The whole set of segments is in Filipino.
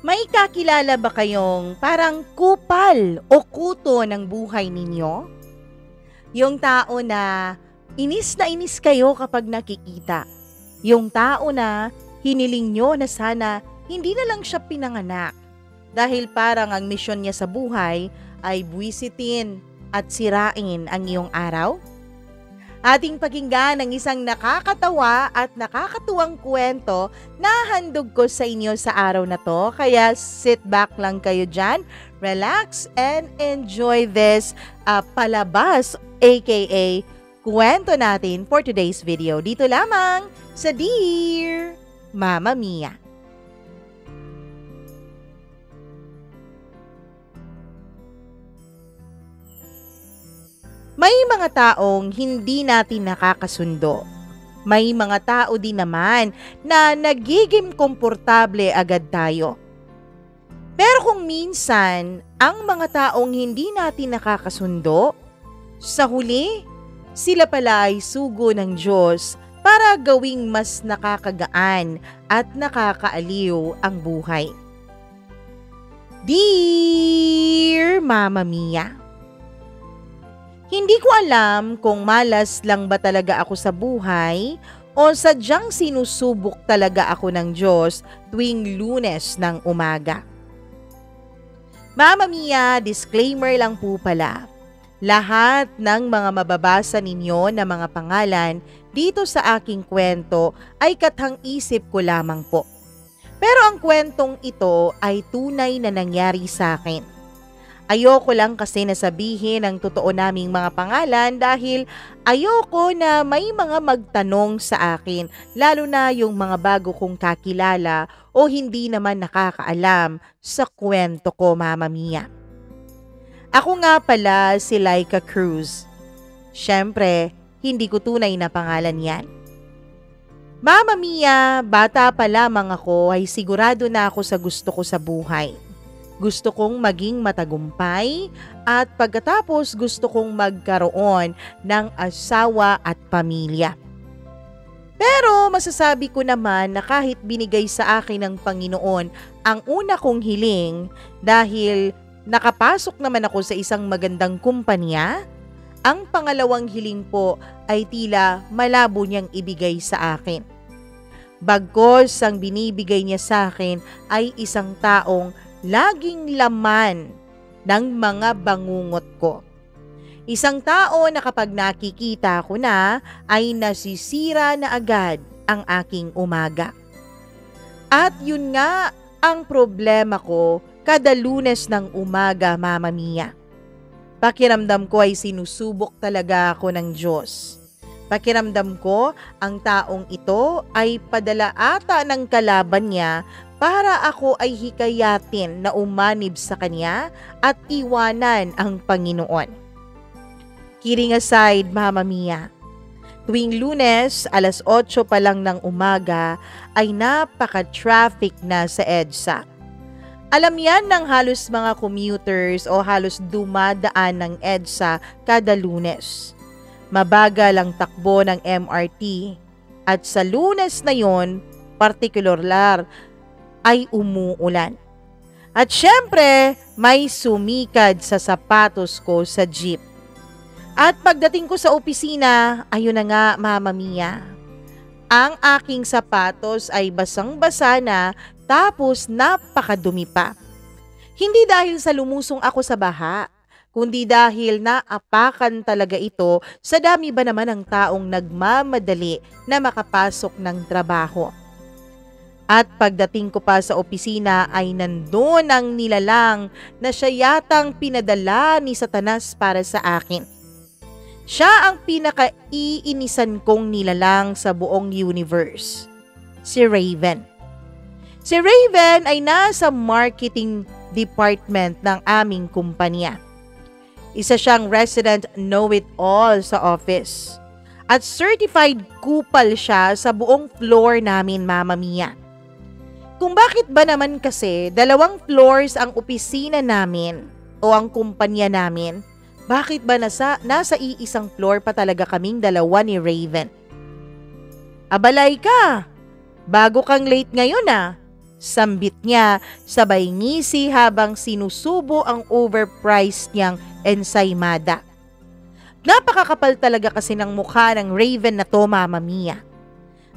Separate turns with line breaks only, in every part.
May kakilala ba kayong parang kupal o kuto ng buhay ninyo? Yung tao na inis kayo kapag nakikita. Yung tao na hiniling nyo na sana hindi na lang siya pinanganak. Dahil parang ang misyon niya sa buhay ay buwisitin at sirain ang iyong araw? Ating pakinggan ang isang nakakatawa at nakakatuwang kwento na handog ko sa inyo sa araw na to. Kaya sit back lang kayo dyan, relax and enjoy this palabas aka kwento natin for today's video. Dito lamang sa Dear Mama Mia. May mga taong hindi natin nakakasundo. May mga tao din naman na nagiging komportable agad tayo. Pero kung minsan, ang mga taong hindi natin nakakasundo, sa huli, sila pala ay sugo ng Diyos para gawing mas nakakagaan at nakakaaliw ang buhay. Dear Mama Mia, hindi ko alam kung malas lang ba talaga ako sa buhay o sadyang sinusubok talaga ako ng Diyos tuwing Lunes ng umaga. Mama Mia, disclaimer lang po pala. Lahat ng mga mababasa ninyo na mga pangalan dito sa aking kwento ay kathang-isip ko lamang po. Pero ang kwentong ito ay tunay na nangyari sa akin. Ayoko lang kasi nasabihin ang totoo naming mga pangalan dahil ayoko na may mga magtanong sa akin, lalo na yung mga bago kong kakilala o hindi naman nakakaalam sa kwento ko, Mama Mia. Ako nga pala si Laika Cruz. Siyempre, hindi ko tunay na pangalan yan. Mama Mia, bata pa lamang ako ay sigurado na ako sa gusto ko sa buhay. Gusto kong maging matagumpay at pagkatapos gusto kong magkaroon ng asawa at pamilya. Pero masasabi ko naman na kahit binigay sa akin ng Panginoon ang una kong hiling dahil nakapasok naman ako sa isang magandang kumpanya, ang pangalawang hiling po ay tila malabo niyang ibigay sa akin. Bagkos ang binibigay niya sa akin ay isang taong laging laman ng mga bangungot ko. Isang tao na kapag nakikita ko na ay nasisira na agad ang aking umaga. At yun nga ang problema ko kada Lunes ng umaga, Mama Mia. Pakiramdam ko ay sinusubok talaga ako ng Diyos. Pakiramdam ko ang taong ito ay padala ata ng kalaban niya para ako ay hikayatin na umanib sa kanya at iwanan ang Panginoon. Kidding aside, Mama Mia, tuwing Lunes, 8:00 pa lang ng umaga ay napaka-traffic na sa EDSA. Alam yan ng halos mga commuters o halos dumadaan ng EDSA kada Lunes. Mabagal ang takbo ng MRT at sa Lunes na yon, partikular ay umuulan. At syempre, may sumikad sa sapatos ko sa jeep. At pagdating ko sa opisina, ayun na nga, Mama Mia. Ang aking sapatos ay basang-basa na tapos napakadumi pa. Hindi dahil sa lumusong ako sa baha, kundi dahil naapakan talaga ito sa dami ba naman ng taong nagmamadali na makapasok ng trabaho. At pagdating ko pa sa opisina ay nandun ang nilalang na siya yatang pinadala ni Satanas para sa akin. Siya ang pinaka-iinisan kong nilalang sa buong universe. Si Raven. Si Raven ay nasa marketing department ng aming kumpanya. Isa siyang resident know-it-all sa office. At certified kupal siya sa buong floor namin, Mama Mia. Kung bakit ba naman kasi 2 floors ang opisina namin o ang kumpanya namin, bakit ba nasa iisang floor pa talaga kaming 2 ni Raven? Abalay ka, bago kang late ngayon ah. Sambit niya, sabay ngisi habang sinusubo ang overpriced niyang ensaymada. Napakakapal talaga kasi ng mukha ng Raven na to, Mama Mia.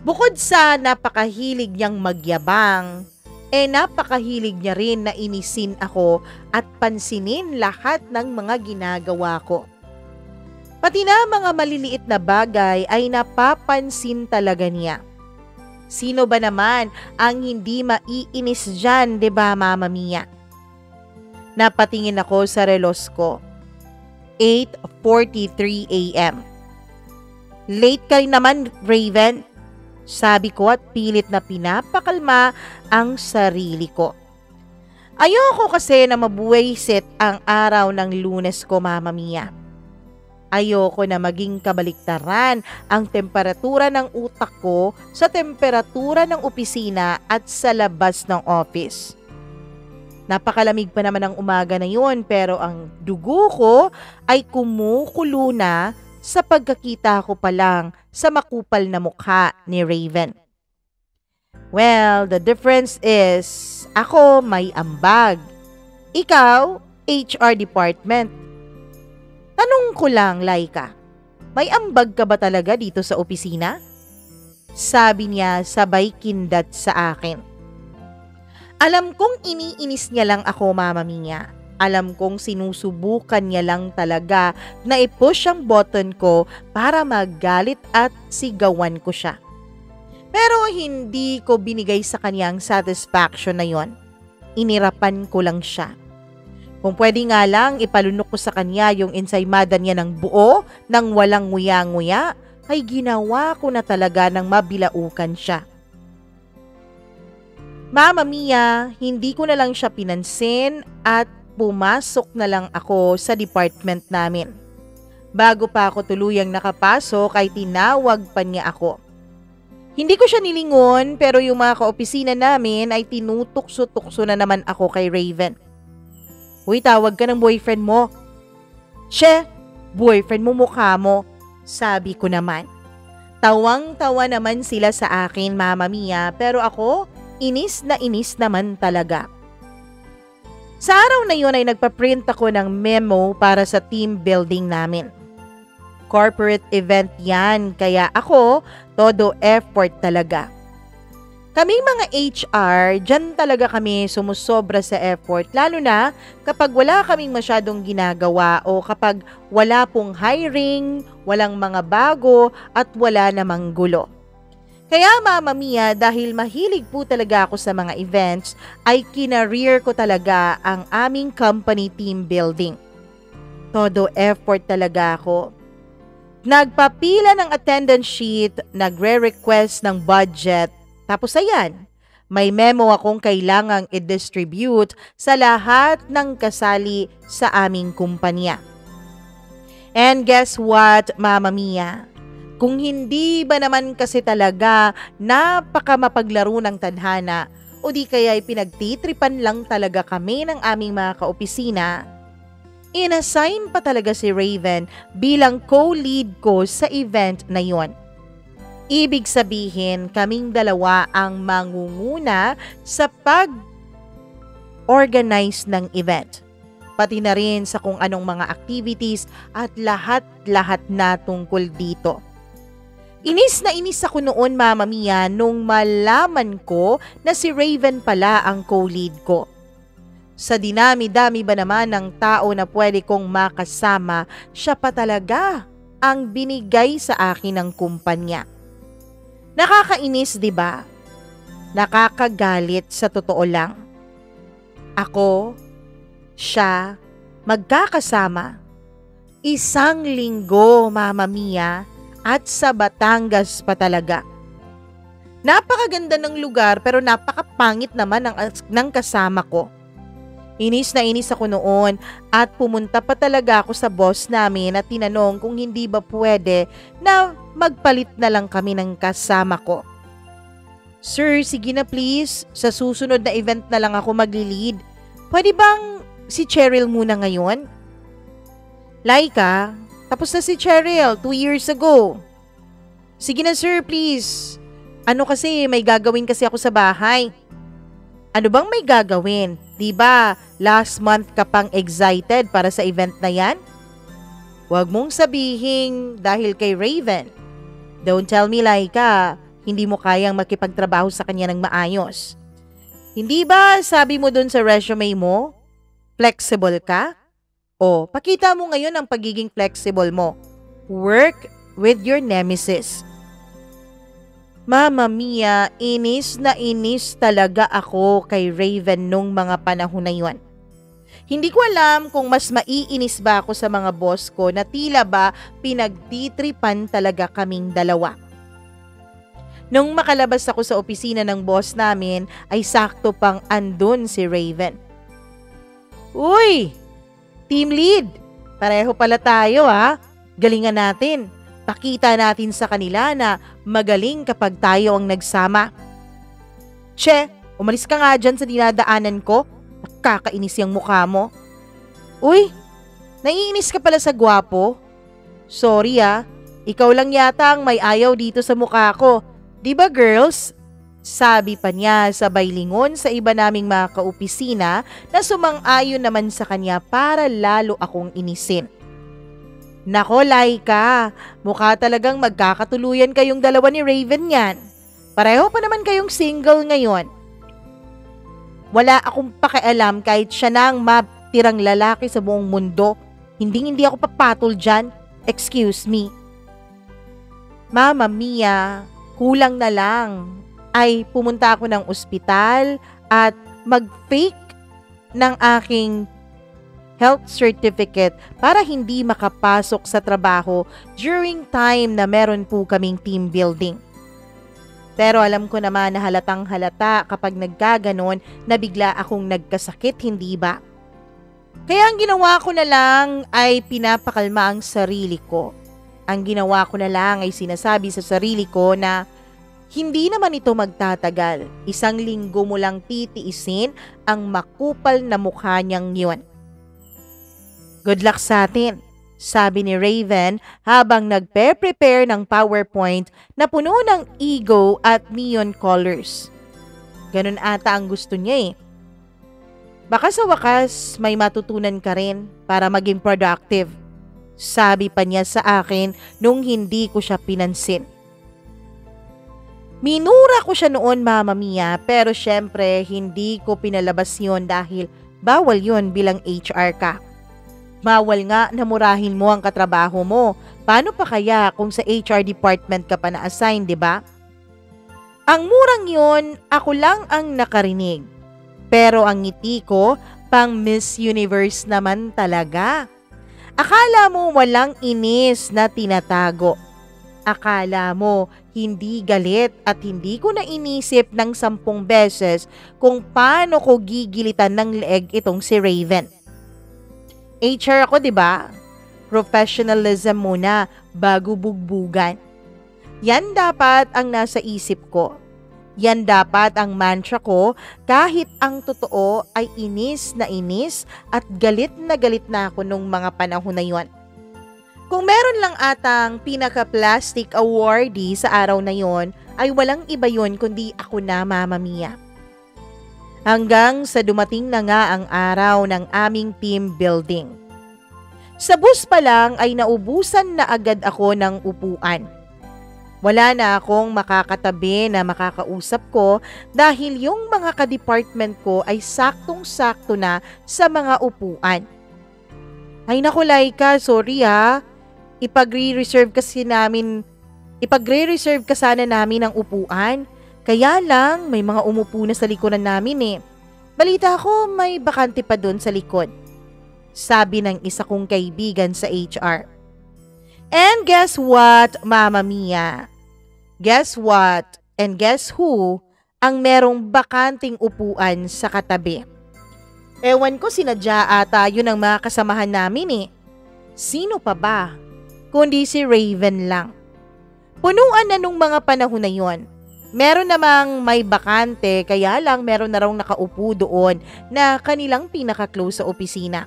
Bukod sa napakahilig niyang magyabang, napakahilig niya rin na inisin ako at pansinin lahat ng mga ginagawa ko. Pati na mga maliliit na bagay ay napapansin talaga niya. Sino ba naman ang hindi maiinis dyan, 'di ba, Mama Mia? Napatingin ako sa relos ko. 8:43 a.m. Late ka rin naman, Raven. Sabi ko at pilit na pinapakalma ang sarili ko. Ayoko kasi na mabuwisit ang araw ng Lunes ko, Mama Mia. Ayoko na maging kabaliktaran ang temperatura ng utak ko sa temperatura ng opisina at sa labas ng office. Napakalamig pa naman ang umaga na yun pero ang dugo ko ay kumukulo na sa pagkakita ko pa lang sa makupal na mukha ni Raven. Well, the difference is ako may ambag. Ikaw, HR department. Tanong ko lang, Laika, may ambag ka ba talaga dito sa opisina? Sabi niya sabay kindat sa akin. Alam kong iniinis niya lang ako, Mama Mia. Alam kong sinusubukan niya lang talaga na i-push ang button ko para magalit at sigawan ko siya. Pero hindi ko binigay sa kanya ang satisfaction na yon. Inirapan ko lang siya. Kung pwede nga lang ipalunok ko sa kanya yung ensaymada niya ng buo nang walang nguya-nguya, ay ginawa ko na talaga nang mabilaukan siya. Mama Mia, hindi ko na lang siya pinansin at pumasok na lang ako sa department namin. Bago pa ako tuluyang nakapasok ay tinawag pa niya ako. Hindi ko siya nilingon pero yung mga kaopisina namin ay tinutukso-tukso na naman ako kay Raven. Uy, tawag ka ng boyfriend mo. She, boyfriend mo mukha mo. Sabi ko naman. Tawang-tawa naman sila sa akin, Mama Mia, pero ako, inis naman talaga. Sa araw na yun ay nagpa-print ako ng memo para sa team building namin. Corporate event yan, kaya ako, todo effort talaga. Kaming mga HR, dyan talaga kami sumusobra sa effort, lalo na kapag wala kaming masyadong ginagawa o kapag wala pong hiring, walang mga bago at wala namang gulo. Kaya Mama Mia, dahil mahilig po talaga ako sa mga events, ay kinareer ko talaga ang aming company team building. Todo effort talaga ako. Nagpapila ng attendance sheet, nagre-request ng budget, tapos ayan, may memo akong kailangang i-distribute sa lahat ng kasali sa aming kumpanya. And guess what, Mama Mia? Kung hindi ba naman kasi talaga napakamapaglaro ng tadhana o di kaya pinagtitripan lang talaga kami ng aming mga kaopisina, inassign pa talaga si Raven bilang co-lead ko sa event na yon. Ibig sabihin, kaming dalawa ang mangunguna sa pag-organize ng event. Pati na rin sa kung anong mga activities at lahat-lahat na tungkol dito. Inis na inis ako noon, Mama Mia, nung malaman ko na si Raven pala ang co-lead ko. Sa dinami-dami ba naman ng tao na pwede kong makasama, siya pa talaga ang binigay sa akin ng kumpanya. Nakakainis, di ba? Nakakagalit sa totoo lang. Ako, siya, magkakasama. Isang linggo, Mama Mia, at sa Batangas pa talaga. Napakaganda ng lugar pero napakapangit naman ng kasama ko. Inis na inis ako noon at pumunta pa talaga ako sa boss namin at tinanong kung hindi ba pwede na magpalit na lang kami ng kasama ko. Sir, sige na please, sa susunod na event na lang ako mag-lead. Pwede bang si Cheryl muna ngayon? Laika, tapos na si Cheryl 2 years ago. Sige na sir, please. Ano kasi, may gagawin kasi ako sa bahay. Ano bang may gagawin? 'Di ba last month ka pang excited para sa event na yan? Huwag mong sabihin dahil kay Raven. Don't tell me, Laika, hindi mo kayang makipagtrabaho sa kanya ng maayos. Hindi ba sabi mo dun sa resume mo, flexible ka? O, pakita mo ngayon ang pagiging flexible mo. Work with your nemesis. Mama Mia, inis na inis talaga ako kay Raven nung mga panahon na yun. Hindi ko alam kung mas maiinis ba ako sa mga boss ko na tila ba pinagtitripan talaga kaming dalawa. Nung makalabas ako sa opisina ng boss namin ay sakto pang andun si Raven. Uy! Team lead! Pareho pala tayo ha. Galingan natin. Pakita natin sa kanila na magaling kapag tayo ang nagsama. Che, umalis ka nga dyan sa dinadaanan ko. Nakakainis yung mukha mo. Uy, naiinis ka pala sa gwapo. Sorry ikaw lang yata ang may ayaw dito sa mukha ko. Diba girls? Sabi pa niya sabay lingon sa iba naming mga kaopisina na sumang-ayon naman sa kanya para lalo akong inisin. Nako Laika, mukha talagang magkakatuluyan kayong dalawa ni Raven yan. Pareho pa naman kayong single ngayon. Wala akong pakialam kahit siya na ang matirang lalaki sa buong mundo. Hindi ako papatol dyan. Excuse me. Mama Mia, kulang na lang ay pumunta ako ng ospital at mag-fake ng aking health certificate para hindi makapasok sa trabaho during time na meron po kaming team building. Pero alam ko naman na halatang halata kapag nagkaganon na bigla akong nagkasakit, hindi ba? Kaya ang ginawa ko na lang ay pinapakalma ang sarili ko. Ang ginawa ko na lang ay sinasabi sa sarili ko na hindi naman ito magtatagal. 1 linggo mo lang titiisin ang makupal na mukha niyang yun. Good luck sa atin, sabi ni Raven habang nagpe-prepare ng PowerPoint na puno ng ego at neon colors. Ganun ata ang gusto niya Baka sa wakas may matutunan ka rin para maging productive, sabi pa niya sa akin nung hindi ko siya pinansin. Minura ko siya noon, Mama Mia, pero syempre hindi ko pinalabas yon dahil bawal yon bilang HR ka. Bawal nga na murahin mo ang katrabaho mo. Paano pa kaya kung sa HR department ka pa na-assign, di ba? Ang murang yun, ako lang ang nakarinig. Pero ang ngiti ko, pang Miss Universe naman talaga. Akala mo walang inis na tinatago. Akala mo hindi galit at hindi ko na inisip ng 10 beses kung paano ko gigilitan ng leeg itong si Raven. HR ako, 'di ba? Professionalism muna bago bugbugan. Yan dapat ang nasa isip ko. Yan dapat ang mantra ko kahit ang totoo ay inis at galit na ako nung mga panahon na yon. Kung meron lang atang pinaka-plastic awardee sa araw na yon, ay walang iba yon kundi ako na, Mama Mia. Hanggang sa dumating na nga ang araw ng aming team building. Sa bus pa lang ay naubusan na agad ako ng upuan. Wala na akong makakatabi na makakausap ko dahil yung mga ka-department ko ay saktong-sakto na sa mga upuan. Ay naku Laika, sorry Ipagre-reserve ka sana namin ang upuan. Kaya lang, may mga umupo na sa likuran namin Balita ko, may bakante pa doon sa likod. Sabi ng isa kong kaibigan sa HR. And guess what, Mama Mia? Guess what? And guess who ang merong bakanting upuan sa katabi? Ewan ko, sinadya ata yun ang mga kasamahan namin Sino pa ba? Kundi si Raven lang. Punuan na nung mga panahon na yon. Meron namang may bakante kaya lang meron na raw nakaupo doon na kanilang pinaka-close sa opisina.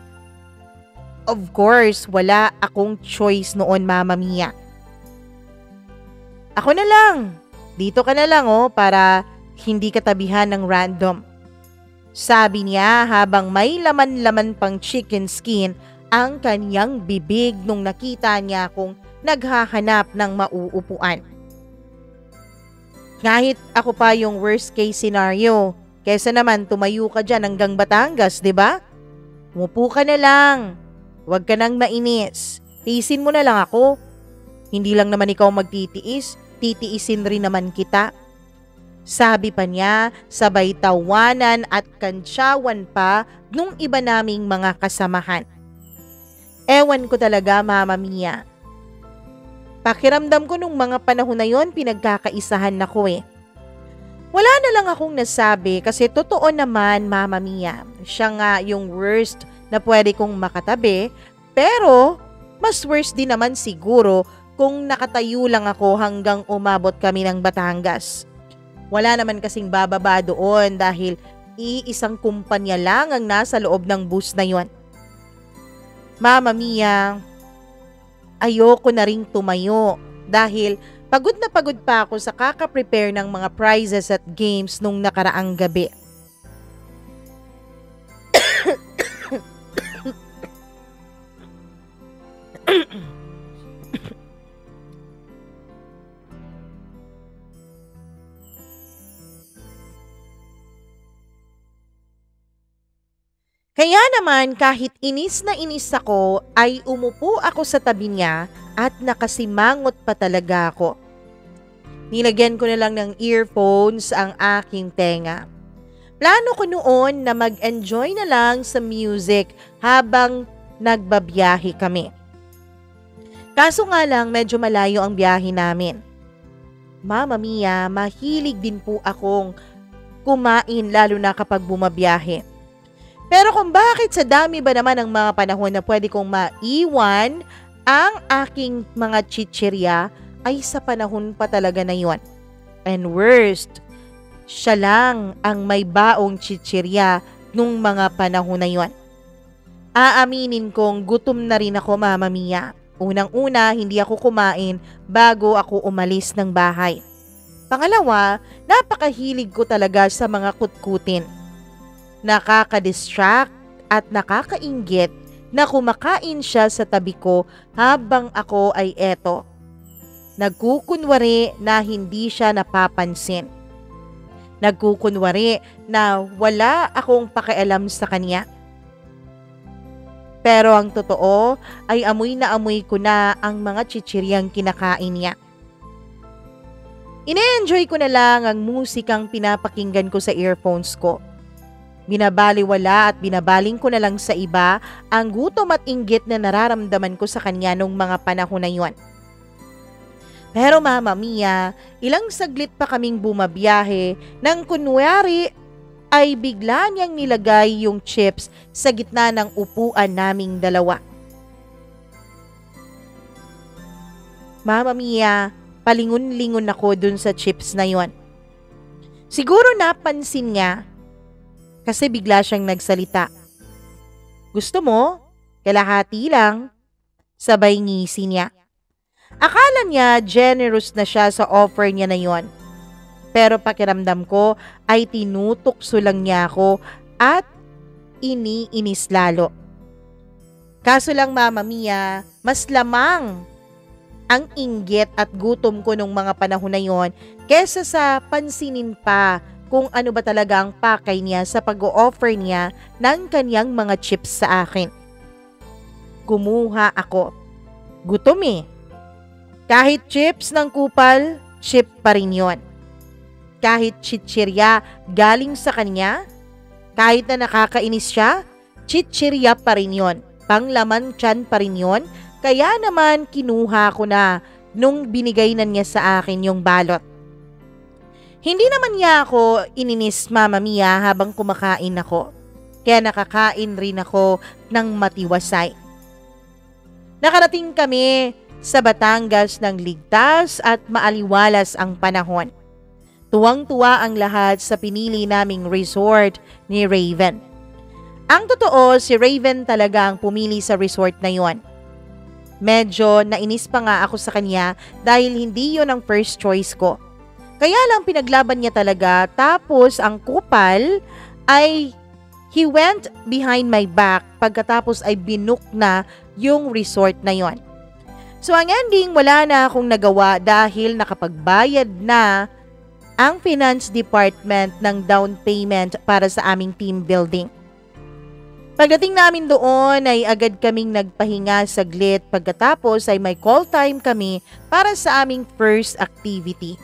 Of course, wala akong choice noon, Mama Mia. Ako na lang. Dito ka na lang para hindi katabihan ng random. Sabi niya habang may laman-laman pang chicken skin ang kanyang bibig nung nakita niya akong naghahanap ng mauupuan. Kahit ako pa yung worst case scenario, kesa naman tumayo ka dyan hanggang Batangas, di ba? Umupo ka na lang. Huwag ka nang mainis. Tiisin mo na lang ako. Hindi lang naman ikaw magtitiis, titiisin rin naman kita. Sabi pa niya, sabay tawanan at kantsawan pa nung iba naming mga kasamahan. Ewan ko talaga, Mama Mia. Pakiramdam ko nung mga panahon na yon pinagkakaisahan ako eh. Wala na lang akong nasabi kasi totoo naman, Mama Mia. Siya nga yung worst na pwede kong makatabi, pero mas worst din naman siguro kung nakatayo lang ako hanggang umabot kami ng Batangas. Wala naman kasing bababa doon dahil iisang kumpanya lang ang nasa loob ng bus na yon. Mama Mia, ayoko na ring tumayo dahil pagod na pagod pa ako sa kaka-prepare ng mga prizes at games nung nakaraang gabi. Kaya naman kahit inis na inis ako ay umupo ako sa tabi niya at nakasimangot pa talaga ako. Nilagyan ko na lang ng earphones ang aking tenga. Plano ko noon na mag-enjoy na lang sa music habang nagbabiyahe kami. Kaso nga lang medyo malayo ang biyahe namin. Mama Mia, mahilig din po akong kumain lalo na kapag bumabiyahe. Pero kung bakit sa dami ba naman ng mga panahon na pwede kong maiwan ang aking mga chichirya ay sa panahon pa talaga na yon. And worst, siya lang ang may baong chichirya nung mga panahon na yon. Aaminin kong gutom na rin ako, Mama Mia. Unang-una, hindi ako kumain bago ako umalis ng bahay. Pangalawa, napakahilig ko talaga sa mga kutkutin. Nakaka-distract at nakakainggit na kumakain siya sa tabi ko habang ako ay eto. Nagkukunwari na hindi siya napapansin. Nagkukunwari na wala akong pakialam sa kanya. Pero ang totoo ay amoy na amoy ko na ang mga chichiryang kinakain niya. Ine-enjoy ko na lang ang musikang pinapakinggan ko sa earphones ko. Binabaliwala at binabaling ko na lang sa iba ang gutom at inggit na nararamdaman ko sa kanya nung mga panahon na yon. Pero Mama Mia, ilang saglit pa kaming bumabiyahe nang kunwari ay bigla niyang nilagay yung chips sa gitna ng upuan naming dalawa. Mama Mia, palingon-lingon ako dun sa chips na yon. Siguro napansin niya kasi bigla siyang nagsalita. Gusto mo? Kalahati lang. Sabay ngisi niya. Akala niya generous na siya sa offer niya na yon. Pero pakiramdam ko ay tinutukso lang niya ako at iniinis lalo. Kaso lang Mama Mia, mas lamang ang inggit at gutom ko nung mga panahon na yon kesa sa pansinin pa kung ano ba talaga ang pakay niya sa pag-o-offer niya ng kanyang mga chips sa akin. Kumuha ako. Gutom eh. Kahit chips ng kupal, chip pa rin yon. Kahit chichirya galing sa kanya, kahit na nakakainis siya, chichirya pa rin yon. Panglaman tiyan pa rin yon. Kaya naman kinuha ko na nung binigay na niya sa akin yung balot. Hindi naman niya ako ininis, Mama Mia, habang kumakain ako. Kaya nakakain rin ako ng matiwasay. Nakarating kami sa Batangas ng ligtas at maaliwalas ang panahon. Tuwang-tuwa ang lahat sa pinili naming resort ni Raven. Ang totoo, si Raven talaga ang pumili sa resort na yon. Medyo nainis pa nga ako sa kanya dahil hindi yon ang first choice ko. Kaya lang pinaglaban niya talaga, tapos ang kupal ay he went behind my back pagkatapos ay binook na yung resort na yon. So ang ending, wala na akong nagawa dahil nakapagbayad na ang finance department ng down payment para sa aming team building. Pagdating namin doon ay agad kaming nagpahinga saglit, pagkatapos ay may call time kami para sa aming first activity.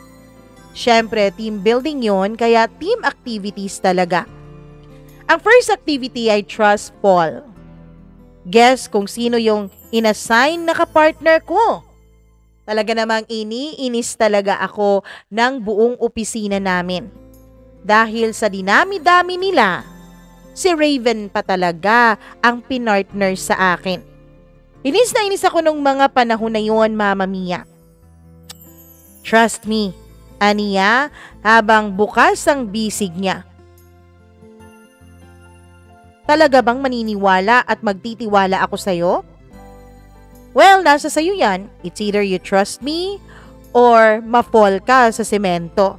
Syempre, team building yon, kaya team activities talaga. Ang first activity ay trust fall. Guess kung sino yung inassign na kapartner ko. Talaga namang iniinis talaga ako ng buong opisina namin. Dahil sa dinami-dami nila, si Raven pa talaga ang pinartner sa akin. Inis na inis ako nung mga panahon na yon, Mama Mia. Trust me, aniya habang bukas ang bisig niya. Talaga bang maniniwala at magtitiwala ako sa'yo? Well, nasa sa'yo yan. It's either you trust me or ma-fall ka sa semento.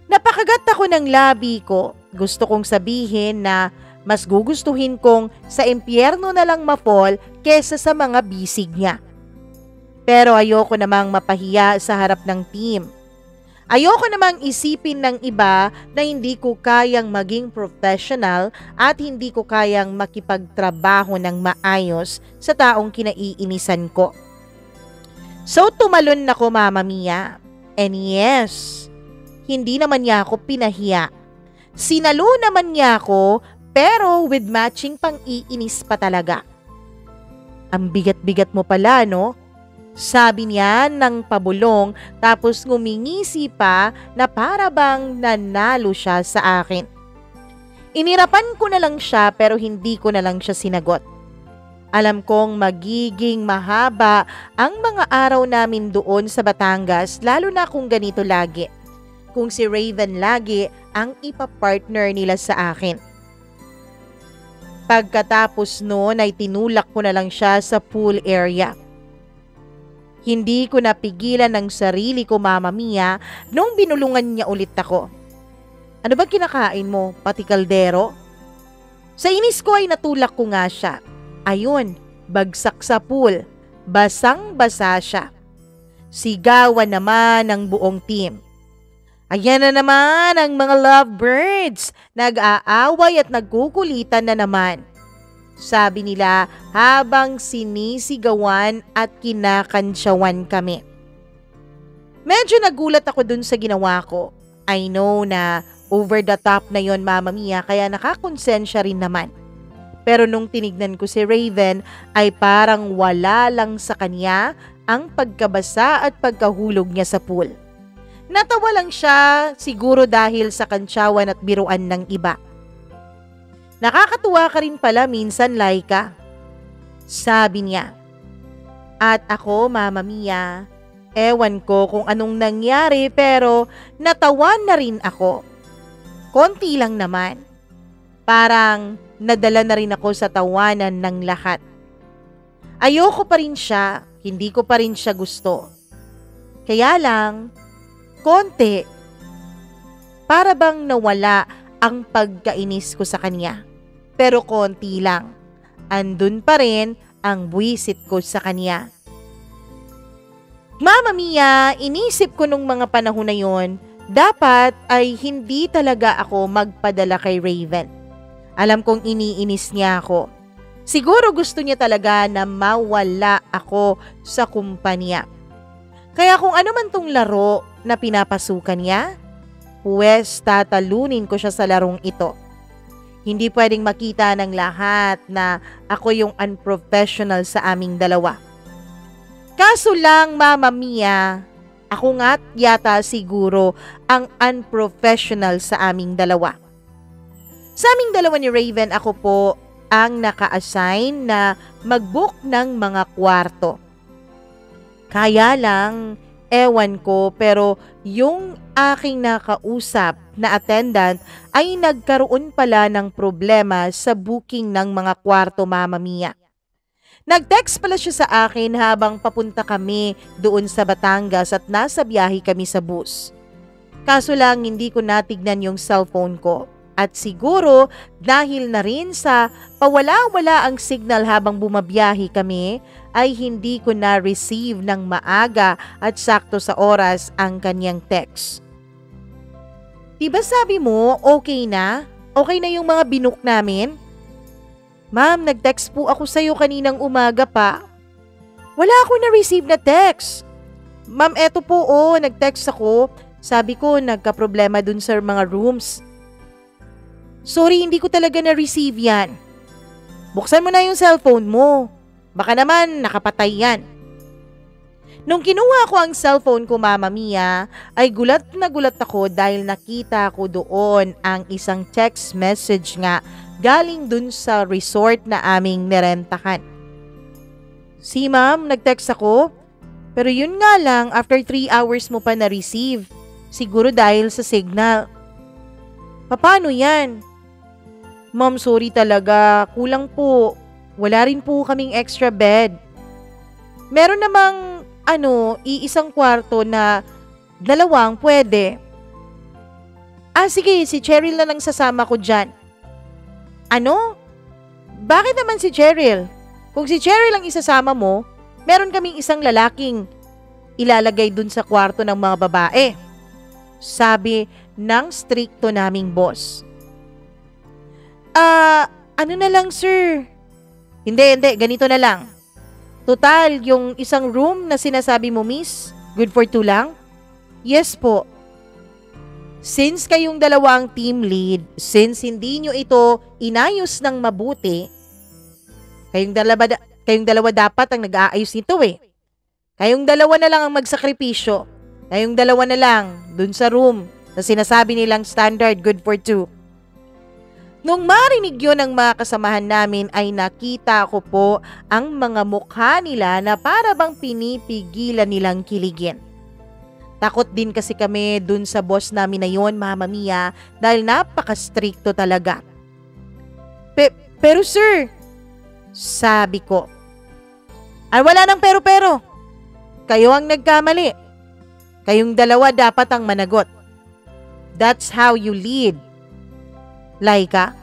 Napakagat ako ng labi ko. Gusto kong sabihin na mas gugustuhin kong sa impyerno na lang ma-fall kesa sa mga bisig niya. Pero ayoko namang mapahiya sa harap ng team. Ayoko namang isipin ng iba na hindi ko kayang maging professional at hindi ko kayang makipagtrabaho ng maayos sa taong kinaiinisan ko. So tumalon ako, Mama Mia. And yes, hindi naman niya ako pinahiya. Sinalo naman niya ako pero with matching pang-iinis pa talaga. Ang bigat-bigat mo pala, no? Sabi niya ng pabulong tapos ngumingisi pa na para bang nanalo siya sa akin. Inirapan ko na lang siya pero hindi ko na lang siya sinagot. Alam kong magiging mahaba ang mga araw namin doon sa Batangas, lalo na kung ganito lagi. Kung si Raven lagi ang ipapartner nila sa akin. Pagkatapos noon ay tinulak ko na lang siya sa pool area. Hindi ko napigilan ng sarili ko, Mama Mia, nung binulungan niya ulit ako. Ano ba kinakain mo? Pati kaldero? Sa inis ko ay natulak ko nga siya. Ayun, bagsak sa pool. Basang-basa siya. Sigawan naman ng buong team. Ayan na naman ang mga lovebirds. Nag-aaway at nagkukulitan na naman. Sabi nila habang sinisigawan at kinakansyawan kami. Medyo nagulat ako dun sa ginawa ko. I know na over the top na yon, Mama Mia, kaya nakakonsensya rin naman. Pero nung tinignan ko si Raven ay parang wala lang sa kanya ang pagkabasa at pagkahulog niya sa pool. Natawa lang siya siguro dahil sa kantsawan at biruan ng iba. Nakakatuwa ka rin pala minsan, Laika. Sabi niya. At ako, Mama Mia, ewan ko kung anong nangyari pero natawan na rin ako. Konti lang naman. Parang nadala na rin ako sa tawanan ng lahat. Ayoko pa rin siya, hindi ko pa rin siya gusto. Kaya lang, konti. Para bang nawala ang pagkainis ko sa kanya. Pero konti lang. Andun pa rin ang buwisit ko sa kanya. Mama Mia, inisip ko nung mga panahon na yon, dapat ay hindi talaga ako magpadala kay Raven. Alam kong iniinis niya ako. Siguro gusto niya talaga na mawala ako sa kumpanya. Kaya kung ano man tong laro na pinapasukan niya, pwes tatalunin ko siya sa larong ito. Hindi pwedeng makita ng lahat na ako yung unprofessional sa aming dalawa. Kaso lang, Mama Mia, ako nga yata siguro ang unprofessional sa aming dalawa. Sa aming dalawa ni Raven, ako po ang naka-assign na mag-book ng mga kwarto. Kaya lang, ewan ko, pero yung aking nakausap na attendant ay nagkaroon pala ng problema sa booking ng mga kwarto, Mama Mia. Nag-text pala siya sa akin habang papunta kami doon sa Batangas at nasa biyahe kami sa bus. Kaso lang hindi ko natignan yung cellphone ko. At siguro dahil na rin sa pawala-wala ang signal habang bumabiyahe kami, ay hindi ko na-receive ng maaga at sakto sa oras ang kanyang text. Diba sabi mo okay na? Okay na yung mga binook namin? Ma'am, nag-text po ako sa'yo kaninang umaga pa. Wala ako na-receive na text. Ma'am, eto po nag-text ako. Sabi ko nagka-problema dun sa mga rooms. Sorry, hindi ko talaga na-receive yan. Buksan mo na yung cellphone mo. Baka naman nakapatay yan. Nung kinuha ko ang cellphone ko, Mama Mia, ay gulat na gulat ako dahil nakita ko doon ang isang text message nga galing dun sa resort na aming nirentahan. Si ma'am, nag-text ako. Pero yun nga lang, after 3 hours mo pa na-receive. Siguro dahil sa signal. Paano yan? Ma'am, sorry talaga. Kulang po. Wala rin po kaming extra bed. Meron namang iisang kwarto na 2 pwede. Sige, si Cheryl na lang sasama ko dyan. Ano? Bakit naman si Cheryl? Kung si Cheryl ang isasama mo, meron kaming isang lalaking ilalagay dun sa kwarto ng mga babae. Sabi ng strikto naming boss. Ano na lang sir? Hindi, ganito na lang. Total, yung isang room na sinasabi mo miss, good for 2 lang? Yes po. Since kayong 2 ang team lead, since hindi nyo ito inayos ng mabuti, kayong dalawa dapat ang nag-aayos nito eh. Kayong 2 na lang ang magsakripisyo. Kayong 2 na lang dun sa room na sinasabi nilang standard good for 2. Nung marinig yun ng mga kasamahan namin ay nakita ko po ang mga mukha nila na para bang pinipigilan nilang kiligin. Takot din kasi kami dun sa boss namin na yun, Mama Mia, dahil napaka-stricto talaga. Pero sir, sabi ko, ay wala nang pero. Kayo ang nagkamali. Kayong 2 dapat ang managot. That's how you lead. Laika,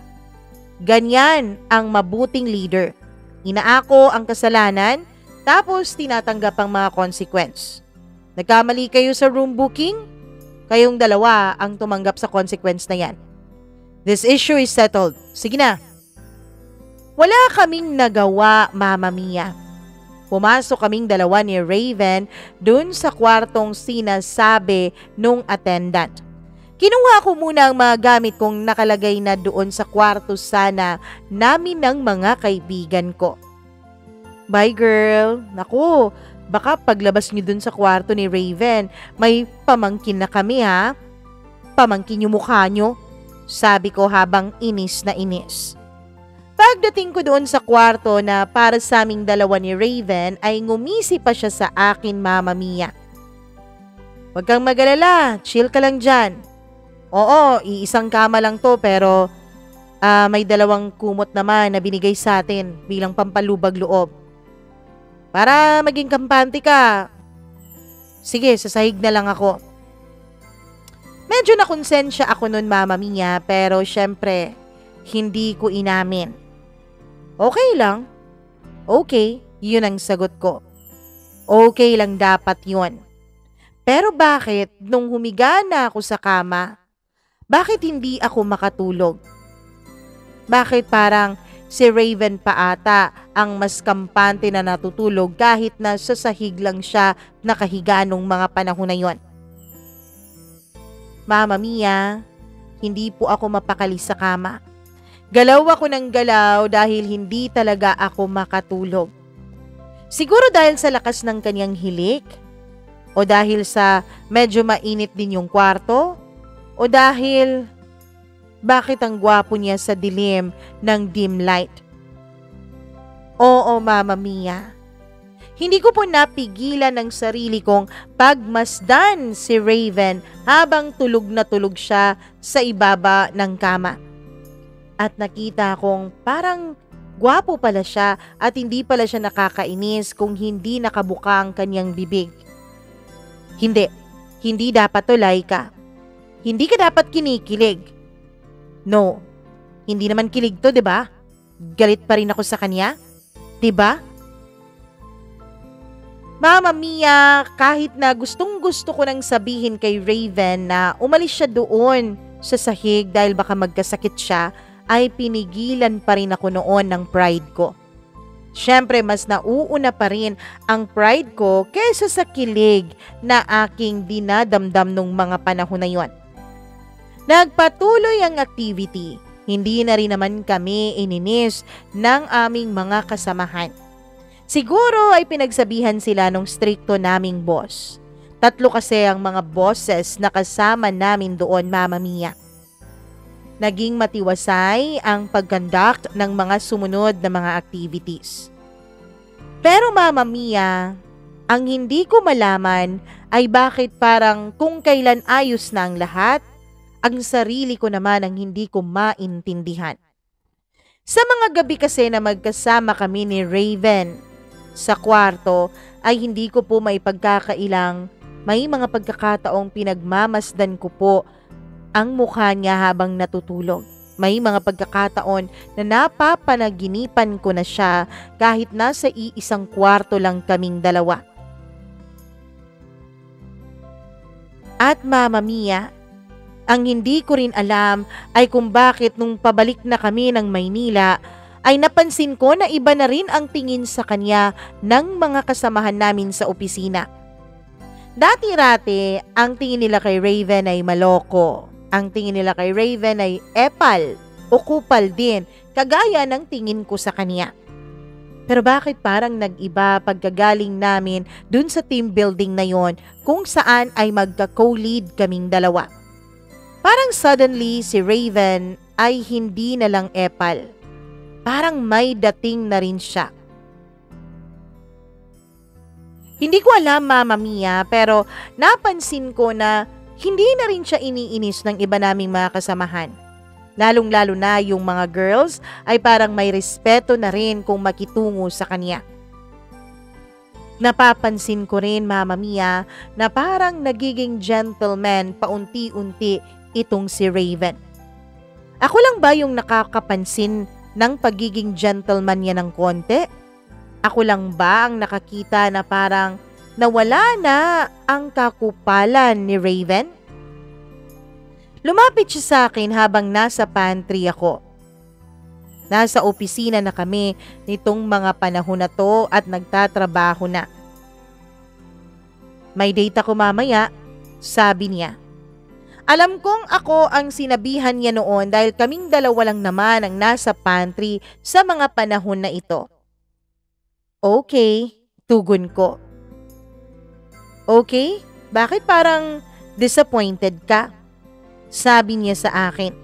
ganyan ang mabuting leader. Inaako ang kasalanan, tapos tinatanggap ang mga consequence. Nagkamali kayo sa room booking, kayong 2 ang tumanggap sa consequence na yan. This issue is settled. Sige na. Wala kaming nagawa, Mama Mia. Pumasok kaming 2 ni Raven dun sa kwartong sinasabi nung attendant. Kinuha ko muna ang mga gamit kong nakalagay na doon sa kwarto sana namin ng mga kaibigan ko. Bye girl. Naku, baka paglabas niyo dun sa kwarto ni Raven, may pamangkin na kami ha. Pamangkin yung mukha niyo, sabi ko habang inis na inis. Pagdating ko doon sa kwarto na para sa aming 2 ni Raven ay ngumisi pa siya sa akin, Mama Mia. Huwag kang mag-alala, chill ka lang dyan. Oo, iisang kama lang to pero may 2 kumot naman na binigay sa atin bilang pampalubag loob. Para maging kampante ka. Sige, sasahig na lang ako. Medyo nakonsensya ako nun, Mama Mia, pero syempre, hindi ko inamin. Okay lang. Okay, yun ang sagot ko. Okay lang dapat yun. Pero bakit nung humiga na ako sa kama, bakit hindi ako makatulog? Bakit parang si Raven pa ata ang mas kampante na natutulog kahit na sa sahig lang siya nakahiga nung mga panahon na yon? Mama Mia, hindi po ako mapakali sa kama. Galaw ako ng galaw dahil hindi talaga ako makatulog. Siguro dahil sa lakas ng kanyang hilik? O dahil sa medyo mainit din yung kwarto? O dahil bakit ang gwapo niya sa dilim ng dim light? Oo, Mama Mia. Hindi ko po napigilan ang sarili kong pagmasdan si Raven habang tulog na tulog siya sa ibaba ng kama. At nakita kong parang gwapo pala siya at hindi pala siya nakakainis kung hindi nakabuka ang kanyang bibig. Hindi dapat to, Laika. Hindi ka dapat kinikilig. No, hindi naman kilig to, 'di ba? Galit pa rin ako sa kanya, 'di ba? Mama Mia, kahit na gustong-gusto ko nang sabihin kay Raven na umalis siya doon sa sahig dahil baka magkasakit siya, ay pinigilan pa rin ako noon ng pride ko. Siyempre, mas nauuna pa rin ang pride ko kaysa sa kilig na aking dinadamdam nung mga panahon na yon. Nagpatuloy ang activity. Hindi na rin naman kami ininis ng aming mga kasamahan. Siguro ay pinagsabihan sila nung strikto naming boss. 3 kasi ang mga bosses na kasama namin doon, Mama Mia. Naging matiwasay ang pag-conduct ng mga sumunod na mga activities. Pero Mama Mia, ang hindi ko malaman ay bakit parang kung kailan ayos na ang lahat, ang sarili ko naman ang hindi ko maintindihan. Sa mga gabi kasi na magkasama kami ni Raven sa kwarto ay hindi ko po maipagkakailang may mga pagkakataong pinagmamasdan ko po ang mukha niya habang natutulog. May mga pagkakataon na napapanaginipan ko na siya kahit nasa iisang kwarto lang kaming dalawa. At Mama Mia, ang hindi ko rin alam ay kung bakit nung pabalik na kami ng Maynila ay napansin ko na iba na rin ang tingin sa kanya ng mga kasamahan namin sa opisina. Dati-rati, ang tingin nila kay Raven ay maloko. Ang tingin nila kay Raven ay epal o kupal din, kagaya ng tingin ko sa kanya. Pero bakit parang nag-iba pagkagaling namin dun sa team building na yon kung saan ay magka-co-lead kaming dalawa? Parang suddenly si Raven ay hindi na lang epal. Parang may dating na rin siya. Hindi ko alam, Mama Mia, pero napansin ko na hindi na rin siya iniinis ng iba naming mga kasamahan. Lalong-lalo na yung mga girls ay parang may respeto na rin kung makitungo sa kanya. Napapansin ko rin, Mama Mia, na parang nagiging gentleman paunti-unti itong si Raven. Ako lang ba yung nakakapansin ng pagiging gentleman niya ng konti? Ako lang ba ang nakakita na parang nawala na ang kakupalan ni Raven? Lumapit siya sa akin habang nasa pantry ako. Nasa opisina na kami nitong mga panahon na to at nagtatrabaho na. May date ako mamaya, sabi niya. Alam kong ako ang sinabihan niya noon dahil kaming dalawa lang naman ang nasa pantry sa mga panahon na ito. Okay, tugon ko. Okay, bakit parang disappointed ka? Sabi niya sa akin.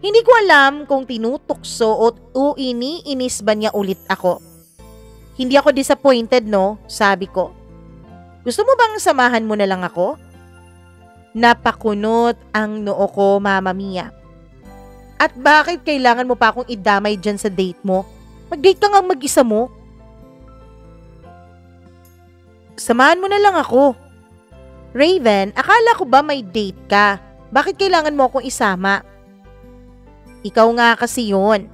Hindi ko alam kung tinutukso o iniinis ba niya ulit ako. Hindi ako disappointed, no? Sabi ko. Gusto mo bang samahan mo na lang ako? Napakunot ang noo ko, Mama Mia. At bakit kailangan mo pa akong idamay dyan sa date mo? Mag-date ka nga mag-isa mo. Samahan mo na lang ako. Raven, akala ko ba may date ka? Bakit kailangan mo akong isama? Ikaw nga kasi yun.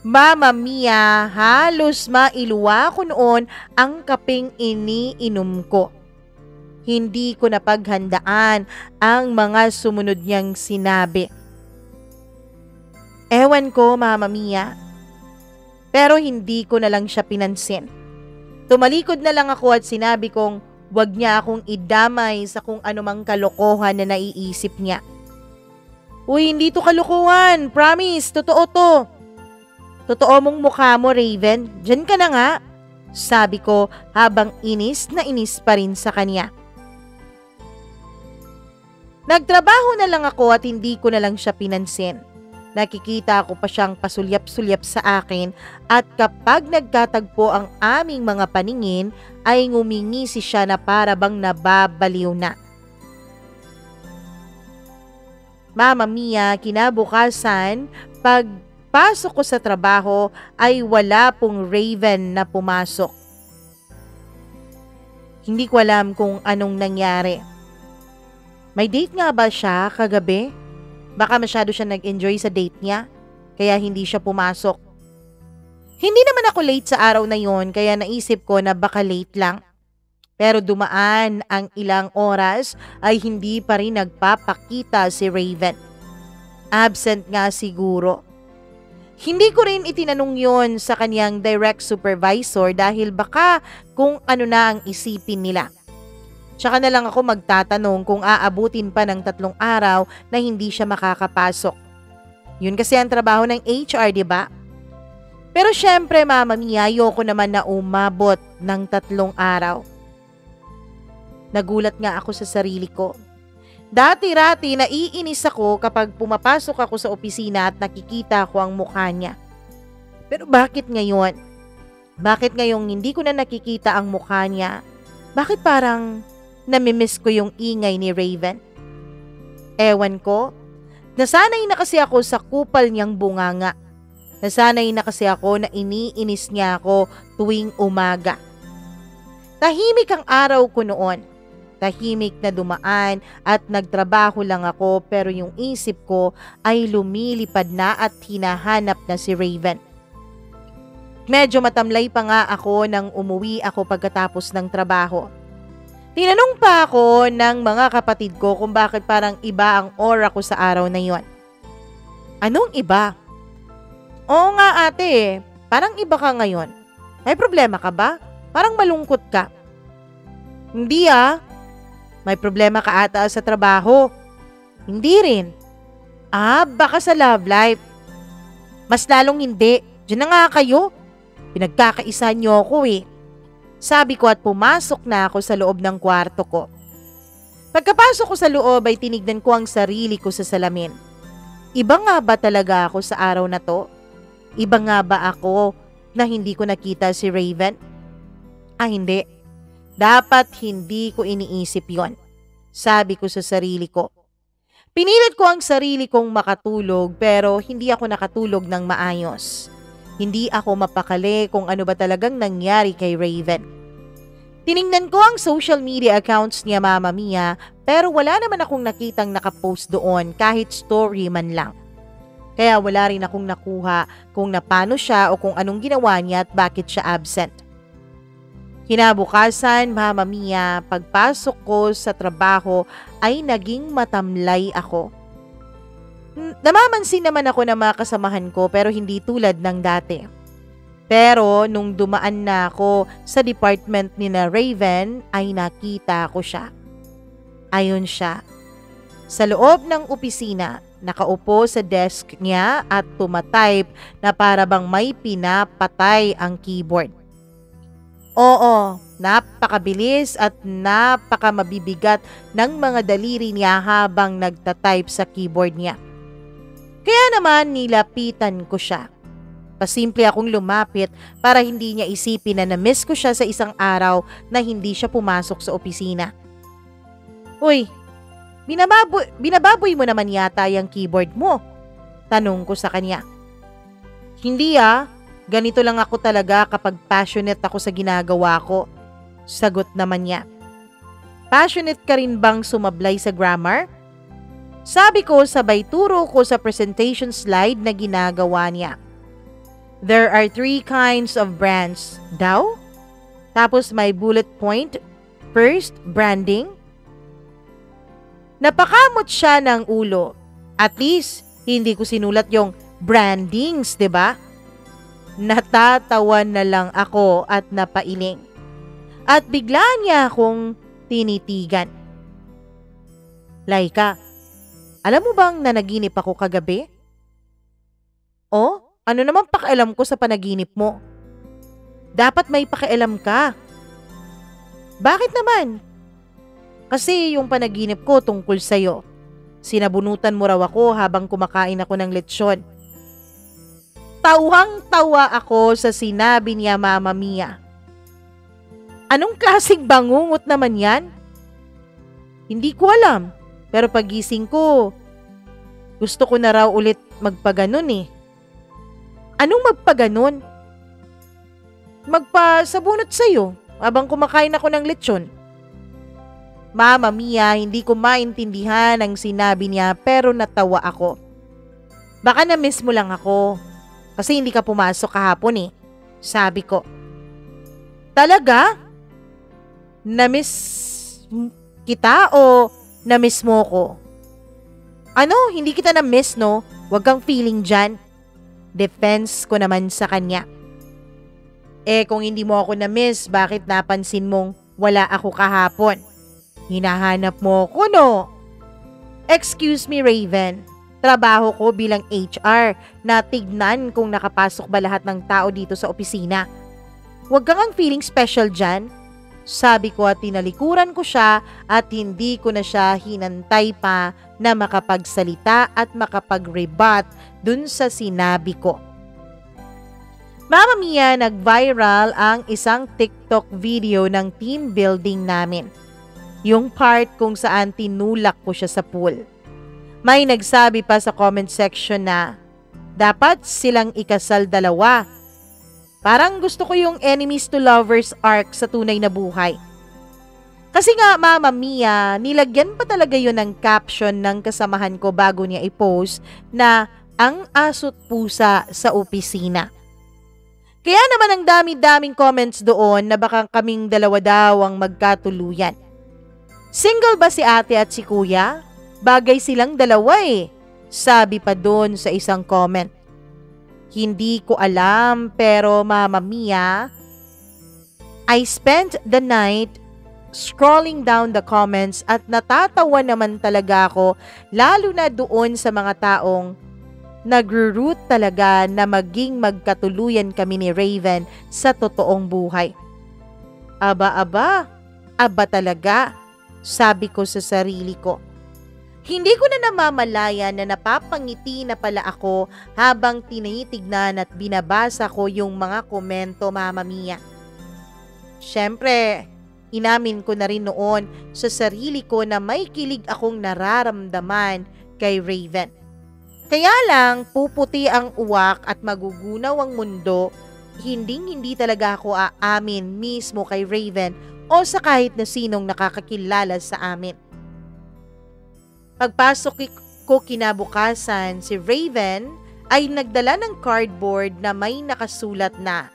Mama Mia, halos mailuwa ko noon ang kapeng iniinom ko. Hindi ko napaghandaan ang mga sumunod niyang sinabi. Ewan ko, Mama Mia. Pero hindi ko na lang siya pinansin. Tumalikod na lang ako at sinabi kong wag niya akong idamay sa kung anumang kalokohan na naiisip niya. Uy, hindi to kalokohan. Promise, totoo to. Totoo mong mukha mo, Raven. Diyan ka na nga. Sabi ko habang inis na inis pa rin sa kanya. Nagtrabaho na lang ako at hindi ko na lang siya pinansin. Nakikita ko pa siyang pasulyap-sulyap sa akin at kapag nagkatagpo ang aming mga paningin ay ngumingisi siya na para bang nababaliw na. Mama Mia, kinabukasan, pagpasok ko sa trabaho ay wala pong Raven na pumasok. Hindi ko alam kung anong nangyari. May date nga ba siya kagabi? Baka masyado siya nag-enjoy sa date niya, kaya hindi siya pumasok. Hindi naman ako late sa araw na yon, kaya naisip ko na baka late lang. Pero dumaan ang ilang oras ay hindi pa rin nagpapakita si Raven. Absent nga siguro. Hindi ko rin itinanong yon sa kanyang direct supervisor dahil baka kung ano na ang isipin nila. Tsaka na lang ako magtatanong kung aabutin pa ng 3 araw na hindi siya makakapasok. Yun kasi ang trabaho ng HR, di ba? Pero syempre, Mama Mia, ayoko naman na umabot ng 3 araw. Nagulat nga ako sa sarili ko. Dati-rati naiinis ako kapag pumapasok ako sa opisina at nakikita ko ang mukha niya. Pero bakit ngayon? Bakit ngayong hindi ko na nakikita ang mukha niya? Bakit parang namimiss ko yung ingay ni Raven? Ewan ko. Nasanay na kasi ako sa kupal niyang bunganga. Nasanay na kasi ako na iniinis niya ako tuwing umaga. Tahimik ang araw ko noon. Tahimik na dumaan at nagtrabaho lang ako pero yung isip ko ay lumilipad na at hinahanap na si Raven. Medyo matamlay pa nga ako nang umuwi ako pagkatapos ng trabaho. Tinanong pa ako ng mga kapatid ko kung bakit parang iba ang aura ko sa araw na yon. Anong iba? Oo nga ate, parang iba ka ngayon. May problema ka ba? Parang malungkot ka. Hindi May problema ka ata sa trabaho. Hindi rin. Baka sa love life. Mas lalong hindi. Diyan na nga kayo. Pinagkakaisa niyo ako Sabi ko at pumasok na ako sa loob ng kwarto ko. Pagkapasok ko sa loob ay tinignan ko ang sarili ko sa salamin. Iba nga ba talaga ako sa araw na to? Iba nga ba ako na hindi ko nakita si Raven? Hindi. Dapat hindi ko iniisip yon. Sabi ko sa sarili ko. Pinilit ko ang sarili kong makatulog pero hindi ako nakatulog ng maayos. Hindi ako mapakali kung ano ba talagang nangyari kay Raven. Tiningnan ko ang social media accounts niya, Mama Mia, pero wala naman akong nakitang nakapost doon kahit story man lang. Kaya wala rin akong nakuha kung napano siya o kung anong ginawa niya at bakit siya absent. Kinabukasan, Mama Mia, pagpasok ko sa trabaho ay naging matamlay ako. Namamansin naman ako ng mga kasamahan ko pero hindi tulad ng dati. Pero nung dumaan na ako sa department ni na Raven ay nakita ko siya. Ayun siya. Sa loob ng opisina, nakaupo sa desk niya at tumatype na para bang may pinapatay ang keyboard. Oo, napakabilis at napakamabibigat ng mga daliri niya habang nagtatype sa keyboard niya. Kaya naman nilapitan ko siya. Pasimple akong lumapit para hindi niya isipin na na-miss ko siya sa isang araw na hindi siya pumasok sa opisina. Uy, binababoy mo naman yata yung keyboard mo? Tanong ko sa kanya. Hindi ganito lang ako talaga kapag passionate ako sa ginagawa ko. Sagot naman niya. Passionate ka rin bang sumablay sa grammar? Sabi ko sabay turo ko sa presentation slide na ginagawa niya. There are 3 kinds of brands daw. Tapos may bullet point. First, branding. Napakamot siya ng ulo. At least, hindi ko sinulat yung brandings, 'di ba? Natatawa na lang ako at napailing. At bigla niya akong tinitigan. Laika, alam mo bang nanaginip ako kagabi? Oh, ano naman pakialam ko sa panaginip mo? Dapat may pakialam ka. Bakit naman? Kasi yung panaginip ko tungkol sa'yo. Sinabunutan mo raw ako habang kumakain ako ng lechon. Tawang-tawa ako sa sinabi niya, Mama Mia. Anong klaseng bangungot naman yan? Hindi ko alam, pero pagising ko, gusto ko na raw ulit magpaganon Anong magpaganon? Magpasabunot sa'yo habang kumakain ako ng lechon. Mama Mia, hindi ko maintindihan ang sinabi niya pero natawa ako. Baka na-miss mo lang ako kasi hindi ka pumasok kahapon eh. Sabi ko. Talaga? Na-miss kita o na-miss mo ko? Ano? Hindi kita na-miss no? Huwag kang feeling dyan. Defense ko naman sa kanya. Kung hindi mo ako na-miss, bakit napansin mong wala ako kahapon? Hinahanap mo ko no? Excuse me Raven. Trabaho ko bilang HR na tignan kung nakapasok ba lahat ng tao dito sa opisina. Huwag kang feeling special dyan. Sabi ko at tinalikuran ko siya at hindi ko na siya hinantay pa na makapagsalita at makapag-rebut dun sa sinabi ko. Mama Mia, nag-viral ang isang TikTok video ng team building namin. Yung part kung saan tinulak ko siya sa pool. May nagsabi pa sa comment section na dapat silang ikasal dalawa. Parang gusto ko yung enemies to lovers arc sa tunay na buhay. Kasi nga Mama Mia, nilagyan pa talaga yun ng caption ng kasamahan ko bago niya i-post na ang aso't pusa sa opisina. Kaya naman ang dami-daming comments doon na baka kaming dalawa daw ang magkatuluyan. Single ba si ate at si kuya? Bagay silang dalawa eh. Sabi pa doon sa isang comment. Hindi ko alam pero Mama Mia, I spent the night scrolling down the comments at natatawa naman talaga ako lalo na doon sa mga taong nagro-root talaga na maging magkatuluyan kami ni Raven sa totoong buhay. Aba talaga, sabi ko sa sarili ko. Hindi ko na namamalayan na napapangiti na pala ako habang tinitignan at binabasa ko yung mga komento Mama Mia. Siyempre, inamin ko na rin noon sa sarili ko na may kilig akong nararamdaman kay Raven. Kaya lang, puputi ang uwak at magugunaw ang mundo, hindi talaga ako aamin mismo kay Raven o sa kahit na sinong nakakakilala sa amin. Pagpasok ko kinabukasan, si Raven ay nagdala ng cardboard na may nakasulat na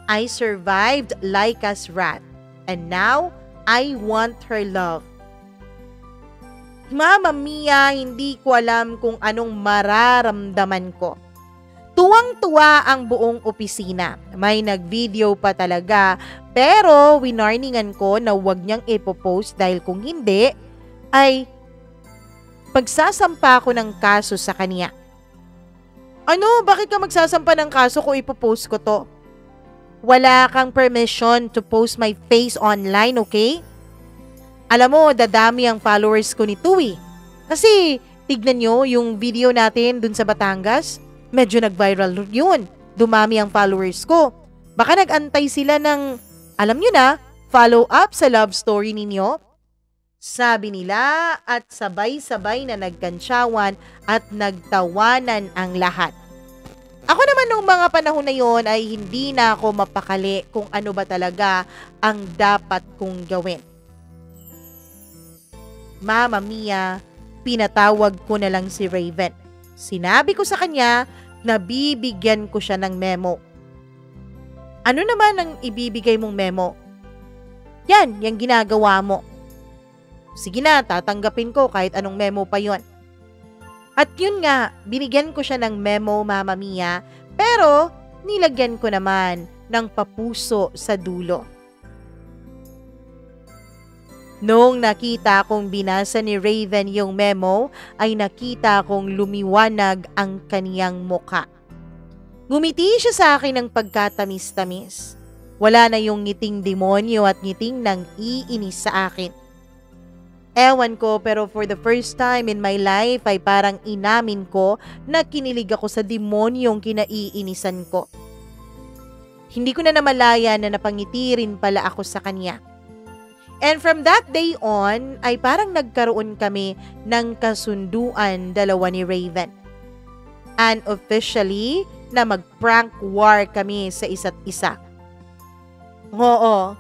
I survived Laika's wrath and now I want her love. Mama Mia, hindi ko alam kung anong mararamdaman ko. Tuwang-tuwa ang buong opisina. May nag-video pa talaga pero winarningan ko na huwag niyang ipopost dahil kung hindi ay magsasampa ako ng kaso sa kanya. Ano? Bakit ka magsasampa ng kaso kung ipopost ko to? Wala kang permission to post my face online, okay? Alam mo, dadami ang followers ko nito eh. Kasi, tignan nyo yung video natin dun sa Batangas. Medyo nag-viral yun. Dumami ang followers ko. Baka nag-antay sila ng, alam nyo na, follow up sa love story ninyo. Sabi nila at sabay-sabay na nagkantsawan at nagtawanan ang lahat. Ako naman nung mga panahon na yon ay hindi na ako mapakali kung ano ba talaga ang dapat kong gawin. Mama Mia, pinatawag ko na lang si Raven. Sinabi ko sa kanya na bibigyan ko siya ng memo. Ano naman ang ibibigay mong memo? Yan, yung ginagawa mo. Sige na, tatanggapin ko kahit anong memo pa yon. At yun nga, binigyan ko siya ng memo Mama Mia, pero nilagyan ko naman ng papuso sa dulo. Noong nakita kong binasa ni Raven yung memo, ay nakita kong lumiwanag ang kaniyang muka. Ngumiti siya sa akin ng pagkatamis-tamis. Wala na yung ngiting demonyo at ngiting nang iinis sa akin. Ewan ko pero for the first time in my life ay parang inamin ko na kinilig ako sa demonyong kinaiinisan ko. Hindi ko na namalayan na napangiti rin pala ako sa kanya. And from that day on ay parang nagkaroon kami ng kasunduan dalawa ni Raven. And officially na mag-prank war kami sa isa't isa. Oo.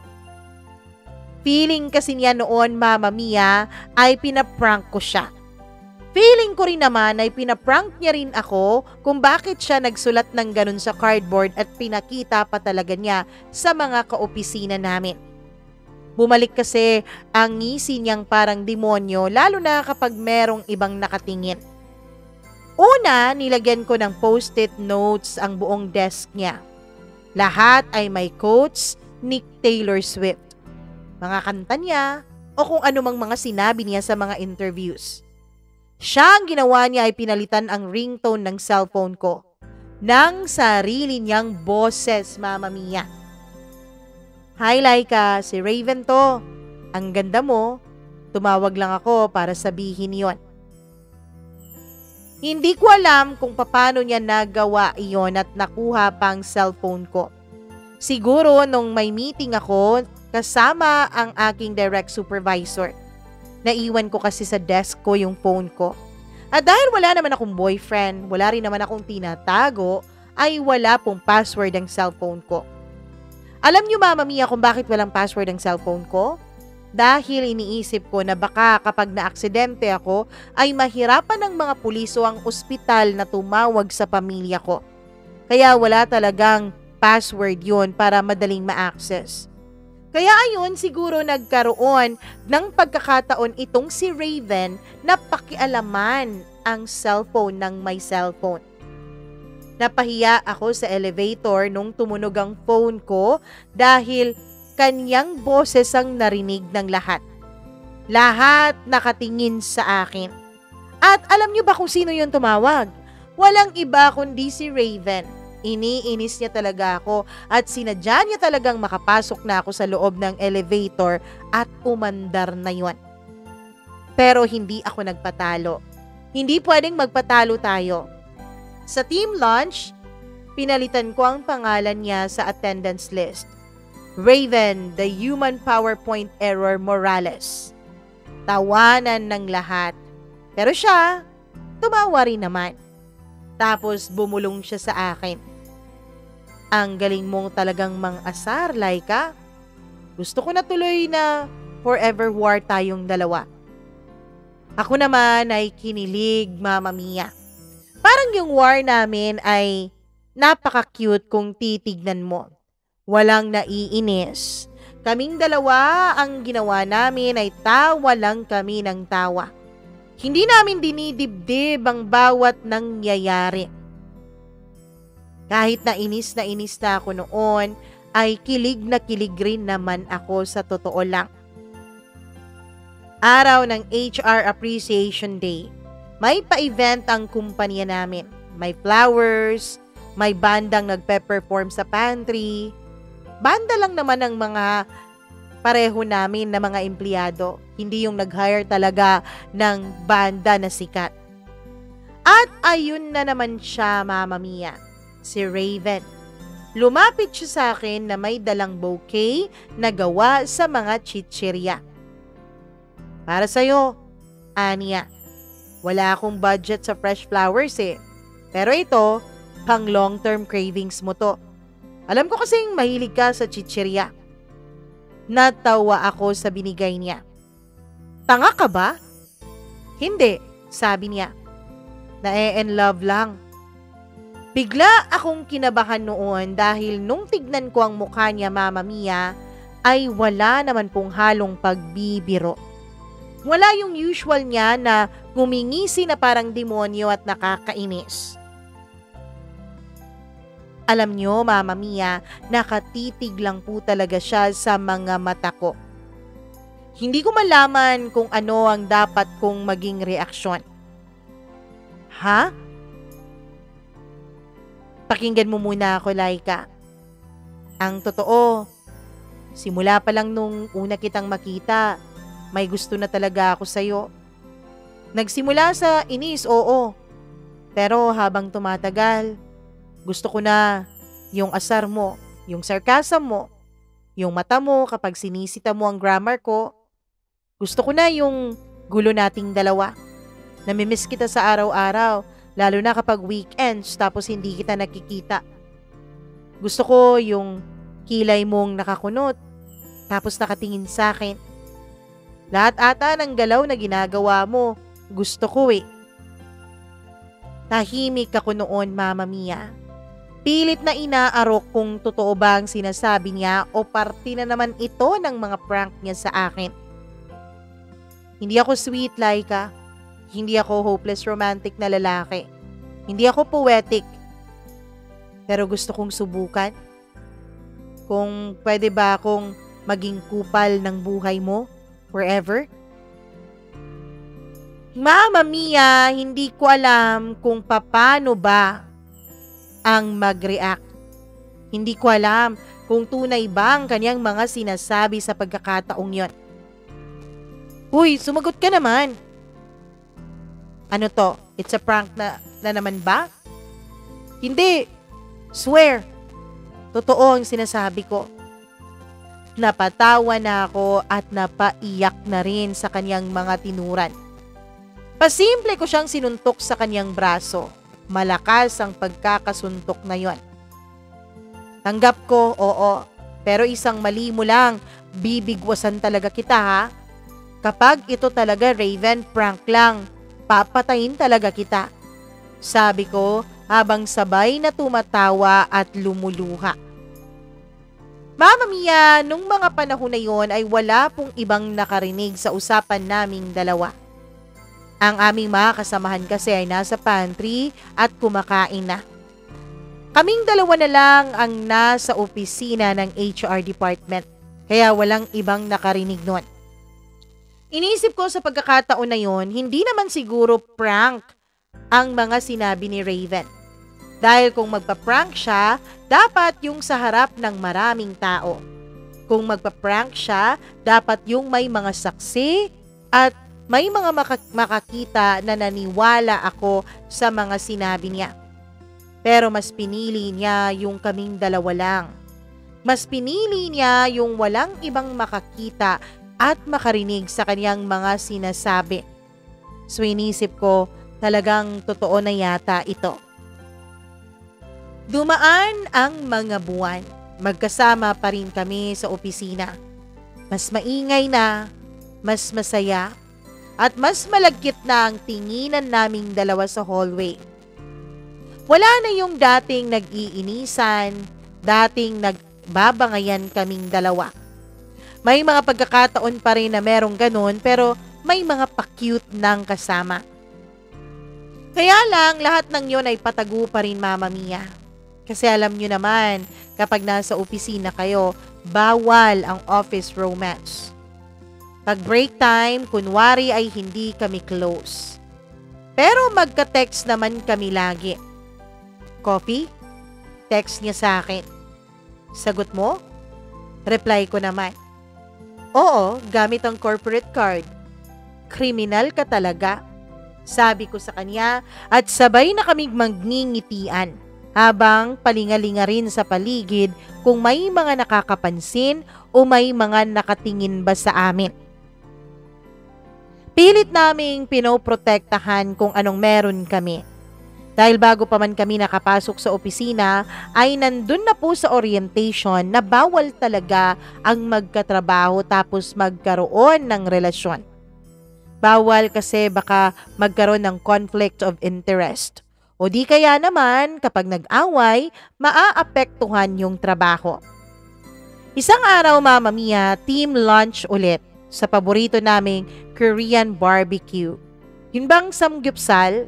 Feeling kasi niya noon, Mama Mia, ay pinaprank ko siya. Feeling ko rin naman ay pinaprank niya rin ako kung bakit siya nagsulat ng ganun sa cardboard at pinakita pa talaga niya sa mga kaopisina namin. Bumalik kasi ang ngisi niyang parang demonyo lalo na kapag merong ibang nakatingin. Una, nilagyan ko ng post-it notes ang buong desk niya. Lahat ay may quotes ni Taylor Swift, mga kanta niya o kung anumang mga sinabi niya sa mga interviews. Siya ang ginawa niya ay pinalitan ang ringtone ng cellphone ko ng sarili niyang boses, Mama Mia. Hi Laika, si Raven to. Ang ganda mo. Tumawag lang ako para sabihin yon. Hindi ko alam kung paano niya nagawa iyon at nakuha pang cellphone ko. Siguro nung may meeting ako kasama ang aking direct supervisor. Naiwan ko kasi sa desk ko yung phone ko. At dahil wala naman akong boyfriend, wala rin naman akong tinatago, ay wala pong password ang cellphone ko. Alam niyo, Mama Mia, kung bakit walang password ang cellphone ko? Dahil iniisip ko na baka kapag naaksidente ako ay mahirapan ng mga pulis o ang ospital na tumawag sa pamilya ko. Kaya wala talagang password yun para madaling ma-access. Kaya ayun siguro nagkaroon ng pagkakataon itong si Raven na pakialaman ang cellphone ng may cellphone. Napahiya ako sa elevator nung tumunog ang phone ko dahil kanyang boses ang narinig ng lahat. Lahat nakatingin sa akin. At alam niyo ba kung sino yung tumawag? Walang iba kundi si Raven. Iniinis niya talaga ako at sinadya niya talagang makapasok na ako sa loob ng elevator at umandar na yon. Pero hindi ako nagpatalo. Hindi pwedeng magpatalo tayo. Sa team lunch, pinalitan ko ang pangalan niya sa attendance list. Raven, the human PowerPoint error Morales. Tawanan ng lahat. Pero siya, tumawa rin naman. Tapos bumulong siya sa akin. Ang galing mong talagang mang-asar, Laika. Gusto ko na tuloy na forever war tayong dalawa. Ako naman ay kinilig, Mama Mia. Parang yung war namin ay napaka-cute kung titignan mo. Walang naiinis. Kaming dalawa, ang ginawa namin ay tawa lang kami ng tawa. Hindi namin dinidibdib ang bawat nangyayari. Kahit na inis na ako noon, ay kilig na kilig rin naman ako sa totoo lang. Araw ng HR Appreciation Day, may pa-event ang kumpanya namin. May flowers, may bandang nagpe-perform sa pantry. Banda lang naman ang mga pareho namin na mga empleyado. Hindi yung nag-hire talaga ng banda na sikat. At ayun na naman siya, Mama Mia, si Raven. Lumapit siya sa akin na may dalang bouquet na gawa sa mga chichirya. Para sa'yo, Anya. Wala akong budget sa fresh flowers eh. Pero ito, pang long-term cravings mo to. Alam ko kasing mahilig ka sa chichirya. Natawa ako sa binigay niya. Tanga ka ba? Hindi, sabi niya. Na-e-in-love lang. Bigla akong kinabahan noon dahil nung tignan ko ang mukha niya, Mama Mia, ay wala naman pong halong pagbibiro. Wala yung usual niya na ngumingisi na parang demonyo at nakakainis. Alam nyo, Mama Mia, nakatitig lang po talaga siya sa mga mata ko. Hindi ko malaman kung ano ang dapat kong maging reaksyon. Ha? Pakinggan mo muna ako, Laika. Ang totoo, simula pa lang nung una kitang makita, may gusto na talaga ako sa'yo. Nagsimula sa inis, oo. Pero habang tumatagal, gusto ko na yung asar mo, yung sarcasm mo, yung mata mo kapag sinisita mo ang grammar ko. Gusto ko na yung gulo nating dalawa. Namimiss kita sa araw-araw, lalo na kapag weekends tapos hindi kita nakikita. Gusto ko yung kilay mong nakakunot, Tapos nakatingin sa akin. Lahat ata ng galaw na ginagawa mo, gusto ko eh. Tahimik ako noon, Mama Mia. Pilit na inaarok kung totoo ba ang sinasabi niya o parte na naman ito ng mga prank niya sa akin. Hindi ako sweet, Laika. Hindi ako hopeless romantic na lalaki. Hindi ako poetic. Pero gusto kong subukan. Kung pwede ba akong maging kupal ng buhay mo forever? Mama Mia, hindi ko alam kung paano ba ang mag-react. Hindi ko alam kung tunay ba ang kanyang mga sinasabi sa pagkakataong yon. Uy, sumagot ka naman. Ano to? It's a prank na naman ba? Hindi. Swear. Totoo ang sinasabi ko. Napatawa na ako at napaiyak na rin sa kanyang mga tinuran. Pasimple ko siyang sinuntok sa kanyang braso. Malakas ang pagkakasuntok na yon. Tanggap ko, oo. Pero isang mali mo lang, bibigwasan talaga kita ha. Kapag ito talaga, Raven, prank lang, papatayin talaga kita. Sabi ko habang sabay na tumatawa at lumuluha. Mama Mia, nung mga panahon na yon ay wala pong ibang nakarinig sa usapan naming dalawa. Ang aming mga kasamahan kasi ay nasa pantry at kumakain na. Kaming dalawa na lang ang nasa opisina ng HR department, kaya walang ibang nakarinig nun. Inisip ko sa pagkakataon na yon, hindi naman siguro prank ang mga sinabi ni Raven. Dahil kung magpa-prank siya, dapat yung sa harap ng maraming tao. Kung magpa-prank siya, dapat yung may mga saksi at may mga makakita na naniwala ako sa mga sinabi niya. Pero mas pinili niya yung kaming dalawa lang. Mas pinili niya yung walang ibang makakita at makarinig sa kanyang mga sinasabi. So inisip ko, talagang totoo na yata ito. Dumaan ang mga buwan. Magkasama pa rin kami sa opisina. Mas maingay na, mas masaya, at mas malagkit na ang tinginan naming dalawa sa hallway. Wala na yung dating nag-iinisan, dating nagbabangayan kaming dalawa. May mga pagkakataon pa rin na merong ganun, pero may mga pa-cute ng kasama. Kaya lang, lahat ng yun ay patago pa rin, Mama Mia. Kasi alam nyo naman, kapag nasa opisina kayo, bawal ang office romance. Pag break time, kunwari ay hindi kami close. Pero magka-text naman kami lagi. Coffee? Text niya sa akin. Sagot mo? Reply ko naman. Oo, gamit ang corporate card. Kriminal ka talaga. Sabi ko sa kanya at sabay na kaming magngingitian habang palingalinga rin sa paligid kung may mga nakakapansin o may mga nakatingin ba sa amin. Pilit naming pinoprotektahan kung anong meron kami. Dahil bago pa man kami nakapasok sa opisina, ay nandun na po sa orientation na bawal talaga ang magkatrabaho tapos magkaroon ng relasyon. Bawal kasi baka magkaroon ng conflict of interest. O di kaya naman kapag nag-away, maaapektuhan yung trabaho. Isang araw, Mama Mia, team lunch ulit sa paborito naming Korean barbecue. Yun bang samgyupsal?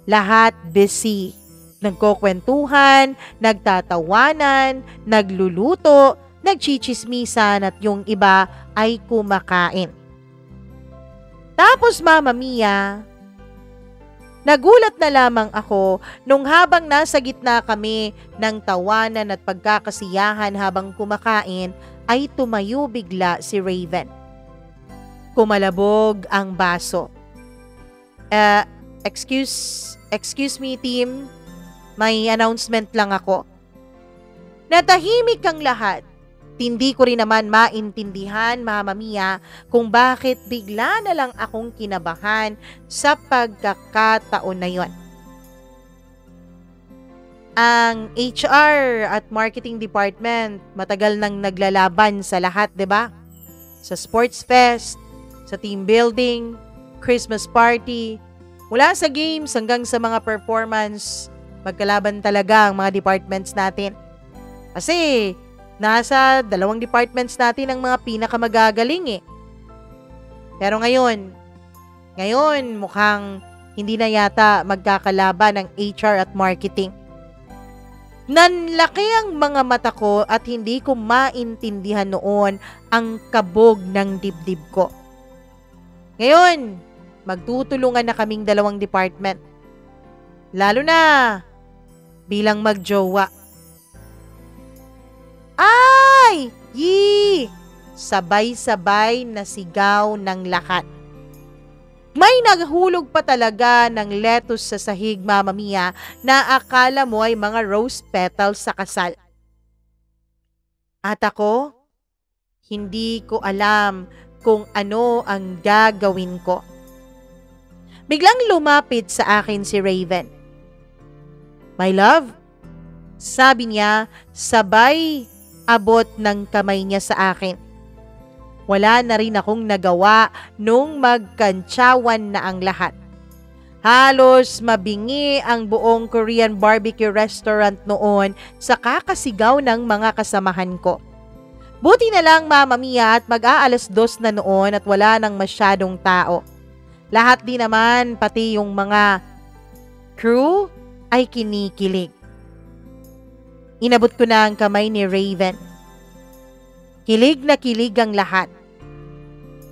Lahat busy. Nagkukwentuhan, nagtatawanan, nagluluto, nagchichismisan at yung iba ay kumakain. Tapos Mama Mia, nagulat na lamang ako nung habang nasa gitna kami ng tawanan at pagkakasiyahan habang kumakain ay tumayo bigla si Raven. Kumalabog ang baso. Excuse me team, may announcement lang ako. Natahimik ang lahat. Hindi ko rin naman maintindihan, Mama Mia, kung bakit bigla na lang akong kinabahan sa pagkakataon na yon. Ang HR at marketing department matagal nang naglalaban sa lahat, 'di ba? Sa sports fest, sa team building, Christmas party, mula sa games hanggang sa mga performance, magkalaban talaga ang mga departments natin. Kasi nasa dalawang departments natin ang mga pinakamagagaling eh. Pero ngayon mukhang hindi na yata magkakalaban ng HR at marketing. Nanlaki ang mga mata ko at hindi ko maintindihan noon ang kabog ng dibdib ko. Ngayon, magtutulungan na kaming dalawang department. Lalo na bilang magjowa. Ay! Yee! Sabay-sabay na sigaw ng lahat. May naghulog pa talaga ng lettuce sa sahig, Mama Mia, na akala mo ay mga rose petals sa kasal. At ako, hindi ko alam kung ano ang gagawin ko. Biglang lumapit sa akin si Raven. My love, sabi niya sabay abot ng kamay niya sa akin. Wala na rin akong nagawa nung magkantsawan na ang lahat. Halos mabingi ang buong Korean barbecue restaurant noon sa kakasigaw ng mga kasamahan ko. Buti na lang, Mama Mia, at mag-aalas 2 na noon at wala nang masyadong tao. Lahat din naman, pati yung mga crew, ay kinikilig. Inabot ko na ang kamay ni Raven. Kilig na kilig ang lahat.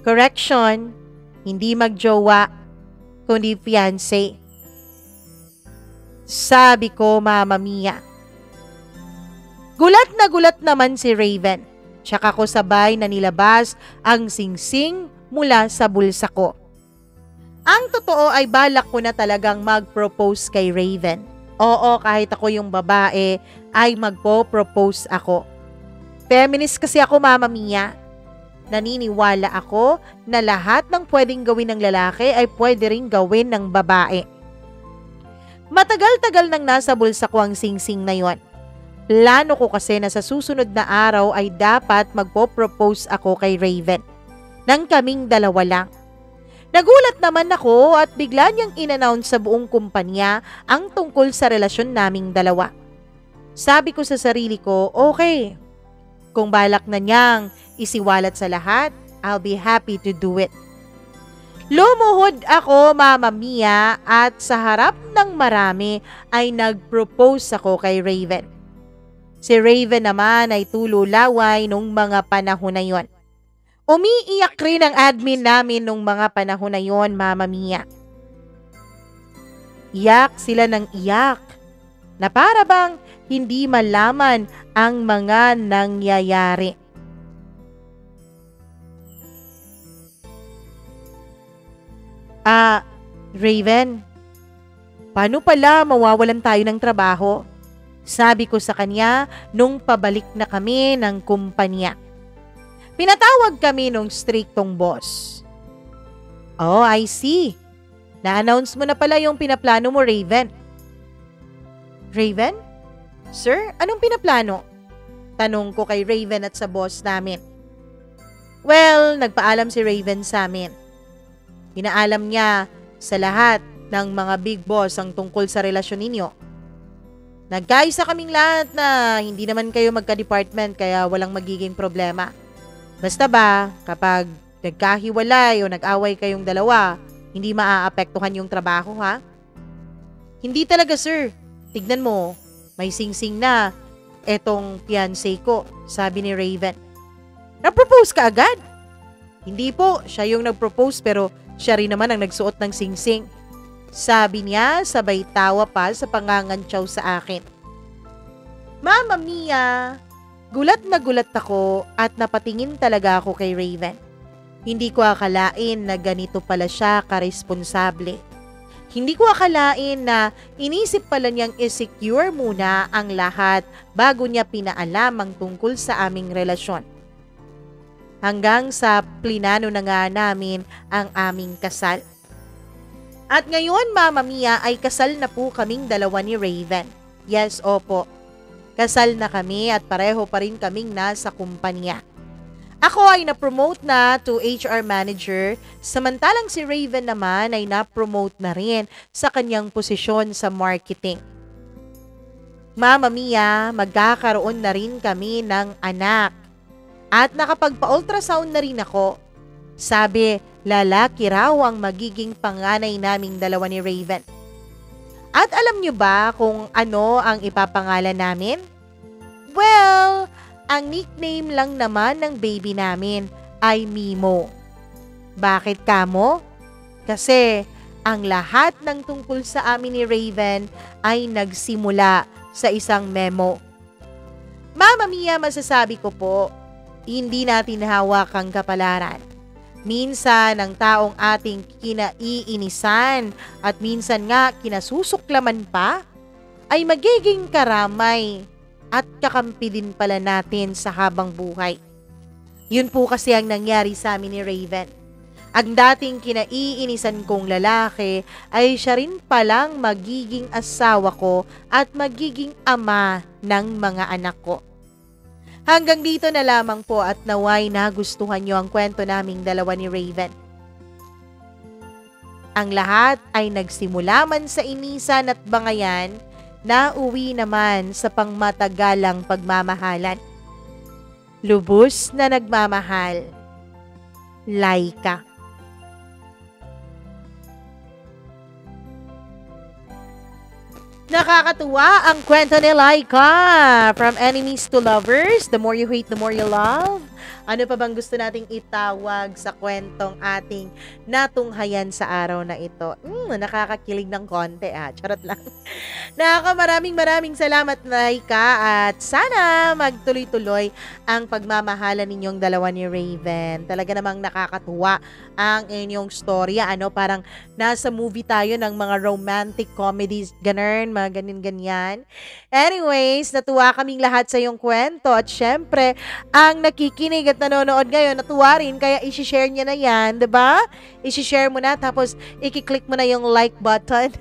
Correction, hindi magjowa, kundi fiancé. Sabi ko, Mama Mia. Gulat na gulat naman si Raven. Tsaka ko sabay na nilabas ang singsing mula sa bulsa ko. Ang totoo ay balak ko na talagang mag-propose kay Raven. Oo, kahit ako yung babae, ay magpo-propose ako. Feminist kasi ako, Mama Mia. Naniniwala ako na lahat ng pwedeng gawin ng lalaki ay pwede ring gawin ng babae. Matagal-tagal nang nasa bulsa ko ang singsing na yon. Plano ko kasi na sa susunod na araw ay dapat magpo-propose ako kay Raven. Nang kaming dalawa lang. Nagulat naman ako at bigla niyang in-announce sa buong kumpanya ang tungkol sa relasyon naming dalawa. Sabi ko sa sarili ko, okay. Kung balak na niyang isiwalat sa lahat, I'll be happy to do it. Lumuhod ako, Mama Mia, at sa harap ng marami ay nag-propose ako kay Raven. Si Raven naman ay tululaway nung mga panahon na yon. Umiiyak rin ang admin namin nung mga panahon na yon, Mama Mia. Iyak sila ng iyak na para bang hindi malaman ang mga nangyayari. Raven, paano pala mawawalan tayo ng trabaho? Sabi ko sa kanya nung pabalik na kami ng kumpanya. Pinatawag kami nung striktong boss. Oh, I see. Na-announce mo na pala yung pinaplano mo, Raven. Raven? Sir, anong pinaplano? Tanong ko kay Raven at sa boss namin. Well, nagpaalam si Raven sa amin. Pinaalam niya sa lahat ng mga big boss ang tungkol sa relasyon ninyo. Nagkaisa kaming lahat na hindi naman kayo magka-department kaya walang magiging problema. Basta ba, kapag nagkahiwalay o nag-away kayong dalawa, hindi maaapektuhan yung trabaho, ha? Hindi talaga, sir. Tignan mo, may singsing na etong fiancé ko, sabi ni Raven. Na-propose ka agad? Hindi po, siya yung nag-propose pero siya rin naman ang nagsuot ng singsing. Sabi niya sabay tawa pa sa pangangantsaw sa akin. Mama Mia, gulat na gulat ako at napatingin talaga ako kay Raven. Hindi ko akalain na ganito pala siya karesponsable. Hindi ko akalain na inisip pala niyang i-secure muna ang lahat bago niya pinaalam ang tungkol sa aming relasyon. Hanggang sa plinano na nga namin ang aming kasal. At ngayon, Mama Mia, ay kasal na po kaming dalawa ni Raven. Yes, opo. Kasal na kami at pareho pa rin kaming nasa kumpanya. Ako ay na-promote na to HR manager, samantalang si Raven naman ay na-promote na rin sa kanyang posisyon sa marketing. Mama Mia, magkakaroon na rin kami ng anak. At nakapagpa-ultrasound na rin ako. Sabi, lalaki raw ang magiging panganay naming dalawa ni Raven. At alam nyo ba kung ano ang ipapangalan namin? Well, ang nickname lang naman ng baby namin ay Mimo. Bakit kamo? Kasi ang lahat ng tungkol sa amin ni Raven ay nagsimula sa isang memo. Mama Mia, masasabi ko po, hindi natin hawak ang kapalaran. Minsan ang taong ating kinaiinisan at minsan nga kinasusuklaman pa ay magiging karamay at kakampi din pala natin sa habang buhay. Yun po kasi ang nangyari sa amin ni Raven. Ang dating kinaiinisan kong lalaki ay siya rin palang magiging asawa ko at magiging ama ng mga anak ko. Hanggang dito na lamang po at naway nagustuhan nyo ang kwento naming dalawa ni Raven. Ang lahat ay nagsimula man sa inisan at bangayan, nauwi naman sa pangmatagalang pagmamahalan. Lubos na nagmamahal. Laika. Nakakatuwa ang kwento ni Laika. From enemies to lovers, the more you hate, the more you love. Ano pa bang gusto nating itawag sa kwentong ating natunghayan sa araw na ito? Nakakakilig ng konti Charot lang. Maraming salamat Laika at sana magtuloy-tuloy ang pagmamahalan ninyong dalawa ni Raven. Talaga namang nakakatuwa ang inyong storya. Parang nasa movie tayo ng mga romantic comedies, mga ganyan. Anyways, natuwa kaming lahat sa iyong kwento at syempre, ang nakikinig at nanonood ngayon, natuwa rin, kaya isi-share niya na yan, diba? Isi-share mo na, tapos i-click mo na yung like button.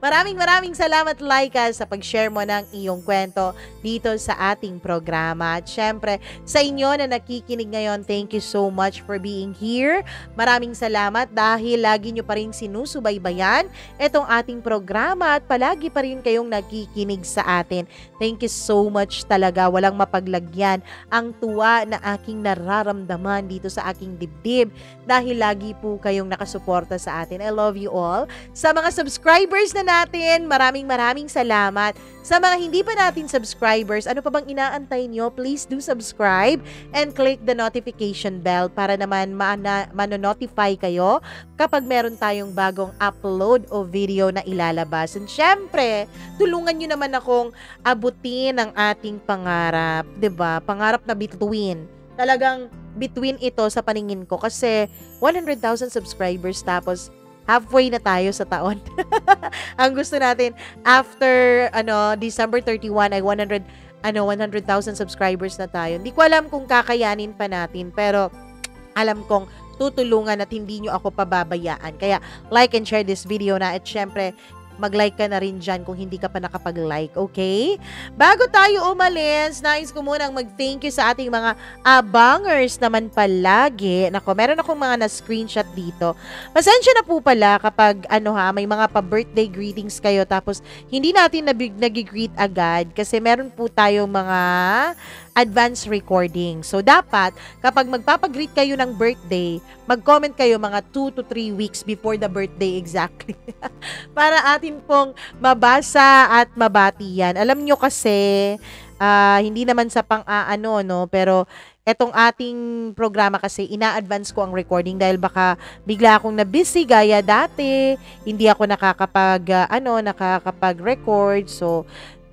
Maraming salamat, Laika, sa pag-share mo ng iyong kwento dito sa ating programa. At syempre, sa inyo na nakikinig ngayon, thank you so much for being here. Maraming salamat dahil lagi nyo pa rin sinusubaybayan itong ating programa at palagi pa rin kayong nakikinig sa atin. Thank you so much talaga. Walang mapaglagyan ang tuwa na aking nararamdaman dito sa aking dibdib dahil lagi po kayong nakasuporta sa atin. I love you all. Sa mga subscribers na natin, maraming salamat. Sa mga hindi pa natin subscribers, ano pa bang inaantay nyo? Please do subscribe and click the notification bell para naman manonotify kayo kapag meron tayong bagong upload o video na ilalabas. And syempre, tulungan nyo naman akong abutin ang ating pangarap. 'Di ba? Pangarap na between. Talagang between ito sa paningin ko kasi 100,000 subscribers tapos halfway na tayo sa taon. Ang gusto natin after December 31 ay 100,000 subscribers na tayo. Hindi ko alam kung kakayanin pa natin pero alam kong tutulungan at hindi nyo ako pababayaan. Kaya like and share this video na at syempre mag-like ka na rin dyan kung hindi ka pa nakapag-like, okay? Bago tayo umalis, nais ko munang mag-thank you sa ating mga abangers naman palagi. Nako, meron akong mga na-screenshot dito. Pasensya na po pala kapag may mga pa-birthday greetings kayo tapos hindi natin nag-greet agad kasi meron po tayong mga advance recording. So, dapat, kapag magpapag-greet kayo ng birthday, mag-comment kayo mga 2 to 3 weeks before the birthday exactly. Para atin pong mabasa at mabati yan. Alam nyo kasi, hindi naman sa pero etong ating programa kasi, ina-advance ko ang recording dahil baka bigla akong na-busy gaya dati, hindi ako nakakapag-record. So,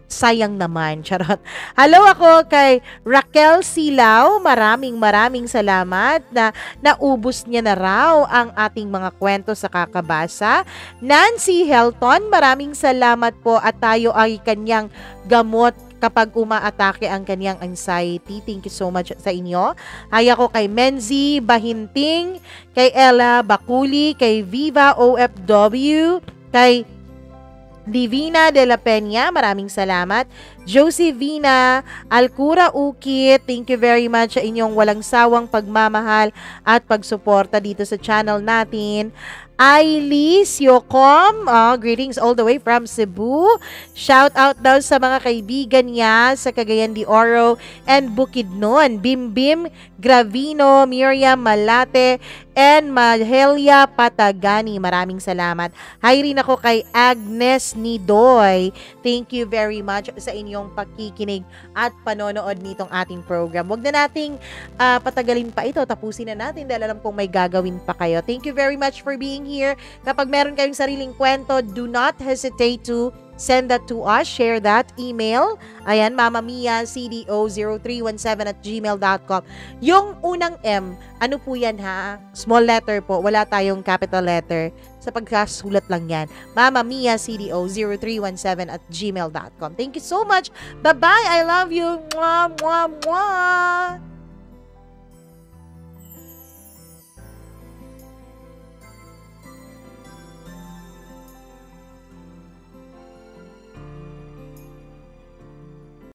sayang naman, charot. Hello ako kay Raquel Silao. Maraming salamat na naubos niya na raw ang ating mga kwento sa kakabasa. Nancy Helton, maraming salamat po at tayo ay kanyang gamot kapag umaatake ang kanyang anxiety. Thank you so much sa inyo. Hay ako kay Menzi Bahinting, kay Ella Bakuli, kay Viva OFW, kay Divina de la Peña, maraming salamat. Josevina Alcura Ukit, thank you very much sa inyong walang sawang pagmamahal at pagsuporta dito sa channel natin. Ailis Yokom, greetings all the way from Cebu. Shout out daw sa mga kaibigan niya sa Cagayan de Oro and Bukidnon. Bimbim Gravino, Miriam Malate, and Mahelia Patagani. Maraming salamat. Hi rin ako kay Agnes Nidoy. Thank you very much sa inyong pakikinig at panonood nitong ating program. Huwag na nating patagalin pa ito. Tapusin na natin dahil alam kong may gagawin pa kayo. Thank you very much for being here. Kapag meron kayong sariling kwento, do not hesitate to send that to us. Share that. Email. Ayan, mamamia.cdo0317@gmail.com. Yung unang M, ano po yan ha? Small letter po. Wala tayong capital letter. Sa pagkasulat lang yan. mamamia.cdo0317@gmail.com. Thank you so much. Bye-bye. I love you. Mwah, mwah, mwah.